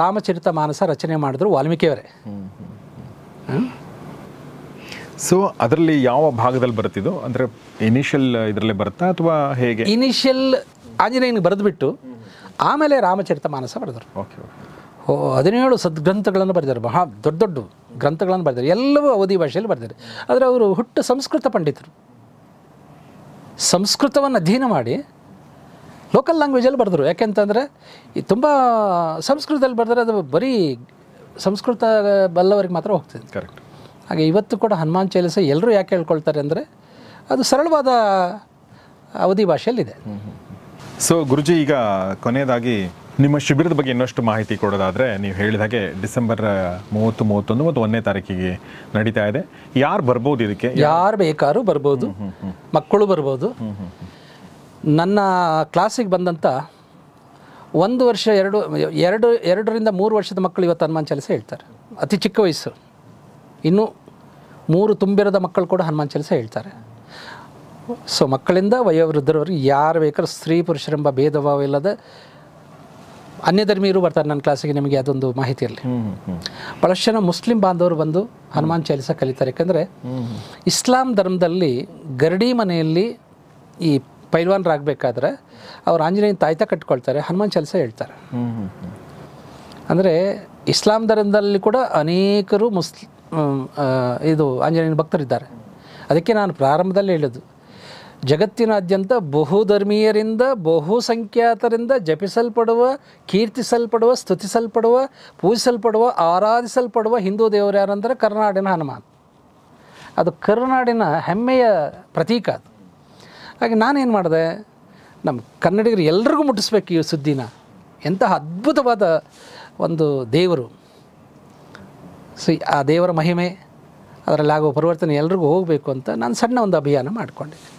Speaker 1: ರಾಮಚರಿತ ಮಾನಸ ರಚನೆ ಮಾಡಿದ್ರು ವಾಲ್ಮೀಕಿಯವರೇ.
Speaker 2: ಸೊ ಅದರಲ್ಲಿ ಯಾವ ಭಾಗದಲ್ಲಿ ಬರುತ್ತಿದ್ದು, ಅಂದರೆ ಇನಿಷಿಯಲ್ ಇದರಲ್ಲೇ ಬರುತ್ತಾ ಅಥವಾ ಹೇಗೆ?
Speaker 1: ಇನಿಷಿಯಲ್ ಆಂಜನೇಯನಿಗೆ ಬರೆದುಬಿಟ್ಟು ಆಮೇಲೆ ರಾಮಚರಿತ ಮಾನಸ ಬರೆದರು. 17 ಸದ್ಗ್ರಂಥಗಳನ್ನು ಬರೆದಿದ್ದಾರೆ, ಬಹಳ ದೊಡ್ಡ ದೊಡ್ಡ ಗ್ರಂಥಗಳನ್ನು ಬರೆದಿದ್ದಾರೆ, ಎಲ್ಲವೂ ಅವಧಿ ಭಾಷೆಯಲ್ಲಿ ಬರೆದಿದ್ದಾರೆ. ಆದರೆ ಅವರು ಹುಟ್ಟು ಸಂಸ್ಕೃತ ಪಂಡಿತರು, ಸಂಸ್ಕೃತವನ್ನು ಅಧ್ಯಯನ ಮಾಡಿ ಲೋಕಲ್ ಲ್ಯಾಂಗ್ವೇಜಲ್ಲಿ ಬರೆದರು. ಯಾಕೆಂತಂದರೆ ಈ ತುಂಬ ಸಂಸ್ಕೃತದಲ್ಲಿ ಬರೆದರೆ ಅದು ಬರೀ ಸಂಸ್ಕೃತ ಬಲ್ಲವರಿಗೆ ಮಾತ್ರ ಹೋಗ್ತದೆ.
Speaker 2: ಕರೆಕ್ಟ್.
Speaker 1: ಹಾಗೆ ಇವತ್ತು ಕೂಡ ಹನುಮಾನ್ ಚಾಲೀಸ ಎಲ್ಲರೂ ಯಾಕೆ ಹೇಳ್ಕೊಳ್ತಾರೆ ಅಂದರೆ ಅದು ಸರಳವಾದ ಅವಧಿ ಭಾಷೆಯಲ್ಲಿದೆ.
Speaker 2: ಸೊ ಗುರುಜಿ, ಈಗ ಕೊನೆಯದಾಗಿ ನಿಮ್ಮ ಶಿಬಿರದ ಬಗ್ಗೆ ಇನ್ನಷ್ಟು ಮಾಹಿತಿ ಕೊಡೋದಾದರೆ, ನೀವು ಹೇಳಿದ ಹಾಗೆ ಡಿಸೆಂಬರ್ 30, 31 ಮತ್ತು 1ನೇ ತಾರೀಕಿಗೆ ನಡೀತಾ ಇದೆ. ಯಾರು ಬರ್ಬೋದು ಇದಕ್ಕೆ?
Speaker 1: ಯಾರು ಬೇಕಾದ್ರೂ ಬರ್ಬೋದು, ಮಕ್ಕಳು ಬರ್ಬೋದು. ನನ್ನ ಕ್ಲಾಸಿಗೆ ಬಂದಂಥ 1 ವರ್ಷ 2ರಿಂದ 3 ವರ್ಷದ ಮಕ್ಕಳು ಇವತ್ತು ಹನುಮಾನ್ ಚಾಲೀಸ ಹೇಳ್ತಾರೆ. ಅತಿ ಚಿಕ್ಕ ವಯಸ್ಸು, ಇನ್ನೂ 3 ತುಂಬಿರದ ಮಕ್ಕಳು ಕೂಡ ಹನುಮಾನ್ ಚಾಲೀಸ ಹೇಳ್ತಾರೆ. ಸೊ ಮಕ್ಕಳಿಂದ ವಯೋವೃದ್ಧರವರೆಗೆ ಯಾರು ಬೇಕಾದ್ರೂ, ಸ್ತ್ರೀ ಪುರುಷರೆಂಬ ಭೇದ ಭಾವ ಇಲ್ಲದೆ ಅನ್ಯಧರ್ಮೀಯರು ಬರ್ತಾರೆ ನನ್ನ ಕ್ಲಾಸಿಗೆ. ನಿಮಗೆ ಅದೊಂದು ಮಾಹಿತಿ ಇರಲಿ. ಭಾಳಷ್ಟು ಜನ ಮುಸ್ಲಿಂ ಬಾಂಧವರು ಬಂದು ಹನುಮಾನ್ ಚಾಲೀಸ ಕಲಿತಾರೆ. ಯಾಕಂದರೆ ಇಸ್ಲಾಂ ಧರ್ಮದಲ್ಲಿ ಗರಡಿ ಮನೆಯಲ್ಲಿ ಈ ಪೈಲ್ವಾನರಾಗಬೇಕಾದ್ರೆ ಅವ್ರು ಆಂಜನೇಯನ ತಾಯ್ತ ಕಟ್ಕೊಳ್ತಾರೆ, ಹನುಮಾನ್ ಚಾಲೀಸ ಹೇಳ್ತಾರೆ. ಅಂದರೆ ಇಸ್ಲಾಂ ಧರ್ಮದಲ್ಲಿ ಕೂಡ ಅನೇಕರು ಇದು ಆಂಜನೇಯನ ಭಕ್ತರಿದ್ದಾರೆ. ಅದಕ್ಕೆ ನಾನು ಪ್ರಾರಂಭದಲ್ಲಿ ಹೇಳಿದ್ದು, ಜಗತ್ತಿನಾದ್ಯಂತ ಬಹುಧರ್ಮೀಯರಿಂದ, ಬಹುಸಂಖ್ಯಾತರಿಂದ ಜಪಿಸಲ್ಪಡುವ, ಕೀರ್ತಿಸಲ್ಪಡುವ, ಸ್ತುತಿಸಲ್ಪಡುವ, ಪೂಜಿಸಲ್ಪಡುವ, ಆರಾಧಿಸಲ್ಪಡುವ ಹಿಂದೂ ದೇವರು ಯಾರಂದರೆ ಕರುನಾಡಿನ ಹನುಮಾನ್. ಅದು ಕರುನಾಡಿನ ಹೆಮ್ಮೆಯ ಪ್ರತೀಕ ಅದು. ಹಾಗೆ ನಾನೇನು ಮಾಡಿದೆ, ನಮ್ಮ ಕನ್ನಡಿಗರು ಎಲ್ರಿಗೂ ಮುಟ್ಟಿಸ್ಬೇಕು ಈ ಸುದ್ದಿನ. ಎಂತಹ ಅದ್ಭುತವಾದ ಒಂದು ದೇವರು. ಸೊ ಆ ದೇವರ ಮಹಿಮೆ, ಅದರಲ್ಲಿ ಆಗುವ ಪರಿವರ್ತನೆ ಎಲ್ರಿಗೂ ಹೋಗಬೇಕು ಅಂತ ನಾನು ಸಣ್ಣ ಒಂದು ಅಭಿಯಾನ ಮಾಡಿಕೊಂಡಿದ್ದೆ.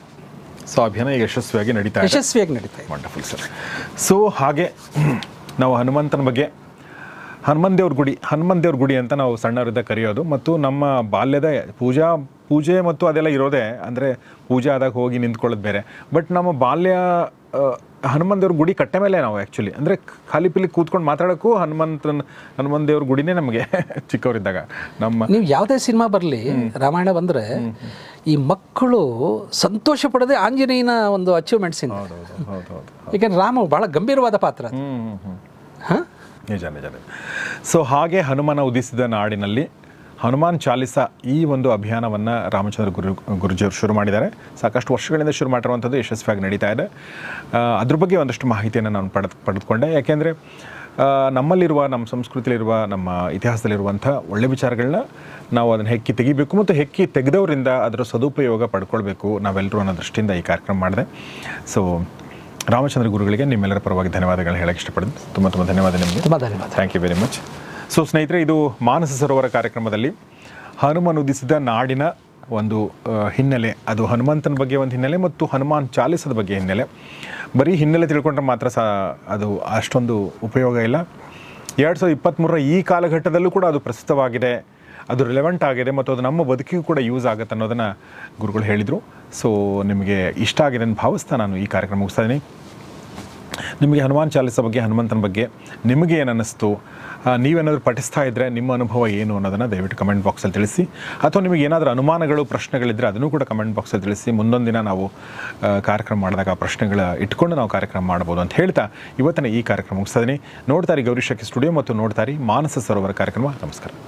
Speaker 2: ಸೊ ಅಭಿಯಾನ ಯಶಸ್ವಿಯಾಗಿ ನಡೀತಾ ಇದೆ. Wonderful sir. ಸೊ ಹಾಗೆ ನಾವು ಹನುಮಂತನ ಬಗ್ಗೆ ಹನುಮನ್ ದೇವ್ರ ಗುಡಿ ಅಂತ ನಾವು ಸಣ್ಣವರಿದ್ದ ಕರೆಯೋದು. ಮತ್ತು ನಮ್ಮ ಬಾಲ್ಯದ ಪೂಜೆ ಮತ್ತು ಅದೆಲ್ಲ ಇರೋದೇ, ಅಂದರೆ ಪೂಜೆ ಆದಾಗ ಹೋಗಿ ನಿಂತ್ಕೊಳ್ಳೋದು ಬೇರೆ. ಬಟ್ ನಮ್ಮ ಬಾಲ್ಯ ಹನುಮನ್ ದೇವ್ರ ಗುಡಿ ಕಟ್ಟೆ ಮೇಲೆ ನಾವು ಆ್ಯಕ್ಚುಲಿ ಅಂದರೆ ಖಾಲಿ ಪಿಲಿ ಕೂತ್ಕೊಂಡು ಮಾತಾಡೋಕ್ಕೂ ಹನುಮನ್ ದೇವ್ರ ಗುಡಿನೇ ನಮಗೆ ಚಿಕ್ಕವರಿದ್ದಾಗ.
Speaker 1: ನೀವು ಯಾವುದೇ ಸಿನಿಮಾ ಬರಲಿ, ರಾಮಾಯಣ ಬಂದರೆ ಈ ಮಕ್ಕಳು ಸಂತೋಷ ಪಡೋದೇ ಆಂಜನೇಯನ ಒಂದು ಅಚೀವ್ಮೆಂಟ್ಸ್ ಇಂದ. ಯಾಕೆಂದ್ರೆ ರಾಮ ಭಾಳ ಗಂಭೀರವಾದ ಪಾತ್ರ.
Speaker 2: ನಿಜ. ಸೊ ಹಾಗೆ ಹನುಮನ ಉದಿಸಿದ ನಾಡಿನಲ್ಲಿ ಹನುಮಾನ್ ಚಾಲಿಸ ಈ ಒಂದು ಅಭಿಯಾನವನ್ನು ರಾಮಚಂದ್ರ ಗುರೂಜಿಯವರು ಶುರು ಮಾಡಿದ್ದಾರೆ. ಸಾಕಷ್ಟು ವರ್ಷಗಳಿಂದ ಶುರು ಮಾಡಿರುವಂಥದ್ದು ಯಶಸ್ವಿಯಾಗಿ ನಡೀತಾ ಇದೆ. ಅದ್ರ ಬಗ್ಗೆ ಒಂದಷ್ಟು ಮಾಹಿತಿಯನ್ನು ನಾನು ಪಡೆದುಕೊಂಡೆ. ಯಾಕೆಂದರೆ ನಮ್ಮಲ್ಲಿರುವ, ನಮ್ಮ ಸಂಸ್ಕೃತಿಯಲ್ಲಿರುವ, ನಮ್ಮ ಇತಿಹಾಸದಲ್ಲಿರುವಂಥ ಒಳ್ಳೆ ವಿಚಾರಗಳನ್ನ ನಾವು ಅದನ್ನು ಹೆಕ್ಕಿ ತೆಗಿಬೇಕು ಮತ್ತು ಹೆಕ್ಕಿ ತೆಗೆದವರಿಂದ ಅದರ ಸದುಪಯೋಗ ಪಡ್ಕೊಳ್ಬೇಕು ನಾವೆಲ್ಲರೂ ಅನ್ನೋ ದೃಷ್ಟಿಯಿಂದ ಈ ಕಾರ್ಯಕ್ರಮ ಮಾಡಿದೆ. ಸೊ ರಾಮಚಂದ್ರ ಗುರುಗಳಿಗೆ ನಿಮ್ಮೆಲ್ಲರ ಪರವಾಗಿ ಧನ್ಯವಾದಗಳನ್ನ ಹೇಳಕ್ಕೆ ಇಷ್ಟಪಡ್ತೀನಿ. ತುಂಬ ತುಂಬ ಧನ್ಯವಾದ ನಿಮಗೆ.
Speaker 1: ತುಂಬ ಧನ್ಯವಾದ.
Speaker 2: Thank you very much. So ಸ್ನೇಹಿತರೆ, ಇದು ಮಾನಸ ಸರೋವರ ಕಾರ್ಯಕ್ರಮದಲ್ಲಿ ಹನುಮನ್ ಉದಿಸಿದ ನಾಡಿನ ಒಂದು ಹಿನ್ನೆಲೆ, ಅದು ಹನುಮಂತನ ಬಗ್ಗೆ ಒಂದು ಹಿನ್ನೆಲೆ ಮತ್ತು ಹನುಮಾನ್ ಚಾಲಿಸದ ಬಗ್ಗೆ ಹಿನ್ನೆಲೆ. ಬರೀ ಹಿನ್ನೆಲೆ ತಿಳ್ಕೊಂಡ್ರೆ ಮಾತ್ರ ಅದು ಅಷ್ಟೊಂದು ಉಪಯೋಗ ಇಲ್ಲ. 2023 ಈ ಕಾಲಘಟ್ಟದಲ್ಲೂ ಕೂಡ ಅದು ಪ್ರಸ್ತುತವಾಗಿದೆ, ಅದು ರಿಲೆವೆಂಟ್ ಆಗಿದೆ ಮತ್ತು ಅದು ನಮ್ಮ ಬದುಕಿಗೂ ಕೂಡ ಯೂಸ್ ಆಗುತ್ತೆ ಅನ್ನೋದನ್ನು ಗುರುಗಳು ಹೇಳಿದರು. ಸೊ ನಿಮಗೆ ಇಷ್ಟ ಆಗಿದೆ ಅಂತ ಭಾವಿಸ್ತಾ ನಾನು ಈ ಕಾರ್ಯಕ್ರಮ ಮುಗಿಸ್ತಾ ಇದ್ದೀನಿ. ನಿಮಗೆ ಹನುಮಾನ್ ಚಾಲಿಸ ಬಗ್ಗೆ, ಹನುಮಂತನ ಬಗ್ಗೆ ನಿಮಗೆ ಏನು ಅನ್ನಿಸ್ತು, ನೀವೇನಾದರೂ ಪಠಿಸ್ತಾ ಇದ್ದರೆ ನಿಮ್ಮ ಅನುಭವ ಏನು ಅನ್ನೋದನ್ನು ದಯವಿಟ್ಟು ಕಮೆಂಟ್ ಬಾಕ್ಸಲ್ಲಿ ತಿಳಿಸಿ. ಅಥವಾ ನಿಮಗೆ ಏನಾದರೂ ಅನುಮಾನಗಳು, ಪ್ರಶ್ನೆಗಳಿದ್ದರೆ ಅದನ್ನು ಕೂಡ ಕಮೆಂಟ್ ಬಾಕ್ಸಲ್ಲಿ ತಿಳಿಸಿ. ಮುಂದೊಂದು ದಿನ ನಾವು ಕಾರ್ಯಕ್ರಮ ಮಾಡಿದಾಗ ಆ ಪ್ರಶ್ನೆಗಳ ಇಟ್ಕೊಂಡು ನಾವು ಕಾರ್ಯಕ್ರಮ ಮಾಡ್ಬೋದು ಅಂತ ಹೇಳ್ತಾ ಇವತ್ತಿನ ಈ ಕಾರ್ಯಕ್ರಮ ಮುಗಿಸ್ತಾ ಇದ್ದೀನಿ. ನೋಡ್ತಾರೆ ಗೌರಿ ಶಕ್ತಿ ಸ್ಟುಡಿಯೋ ಮತ್ತು ನೋಡ್ತಾರೆ ಮಾನಸ ಸರೋವರ ಕಾರ್ಯಕ್ರಮ. ನಮಸ್ಕಾರ.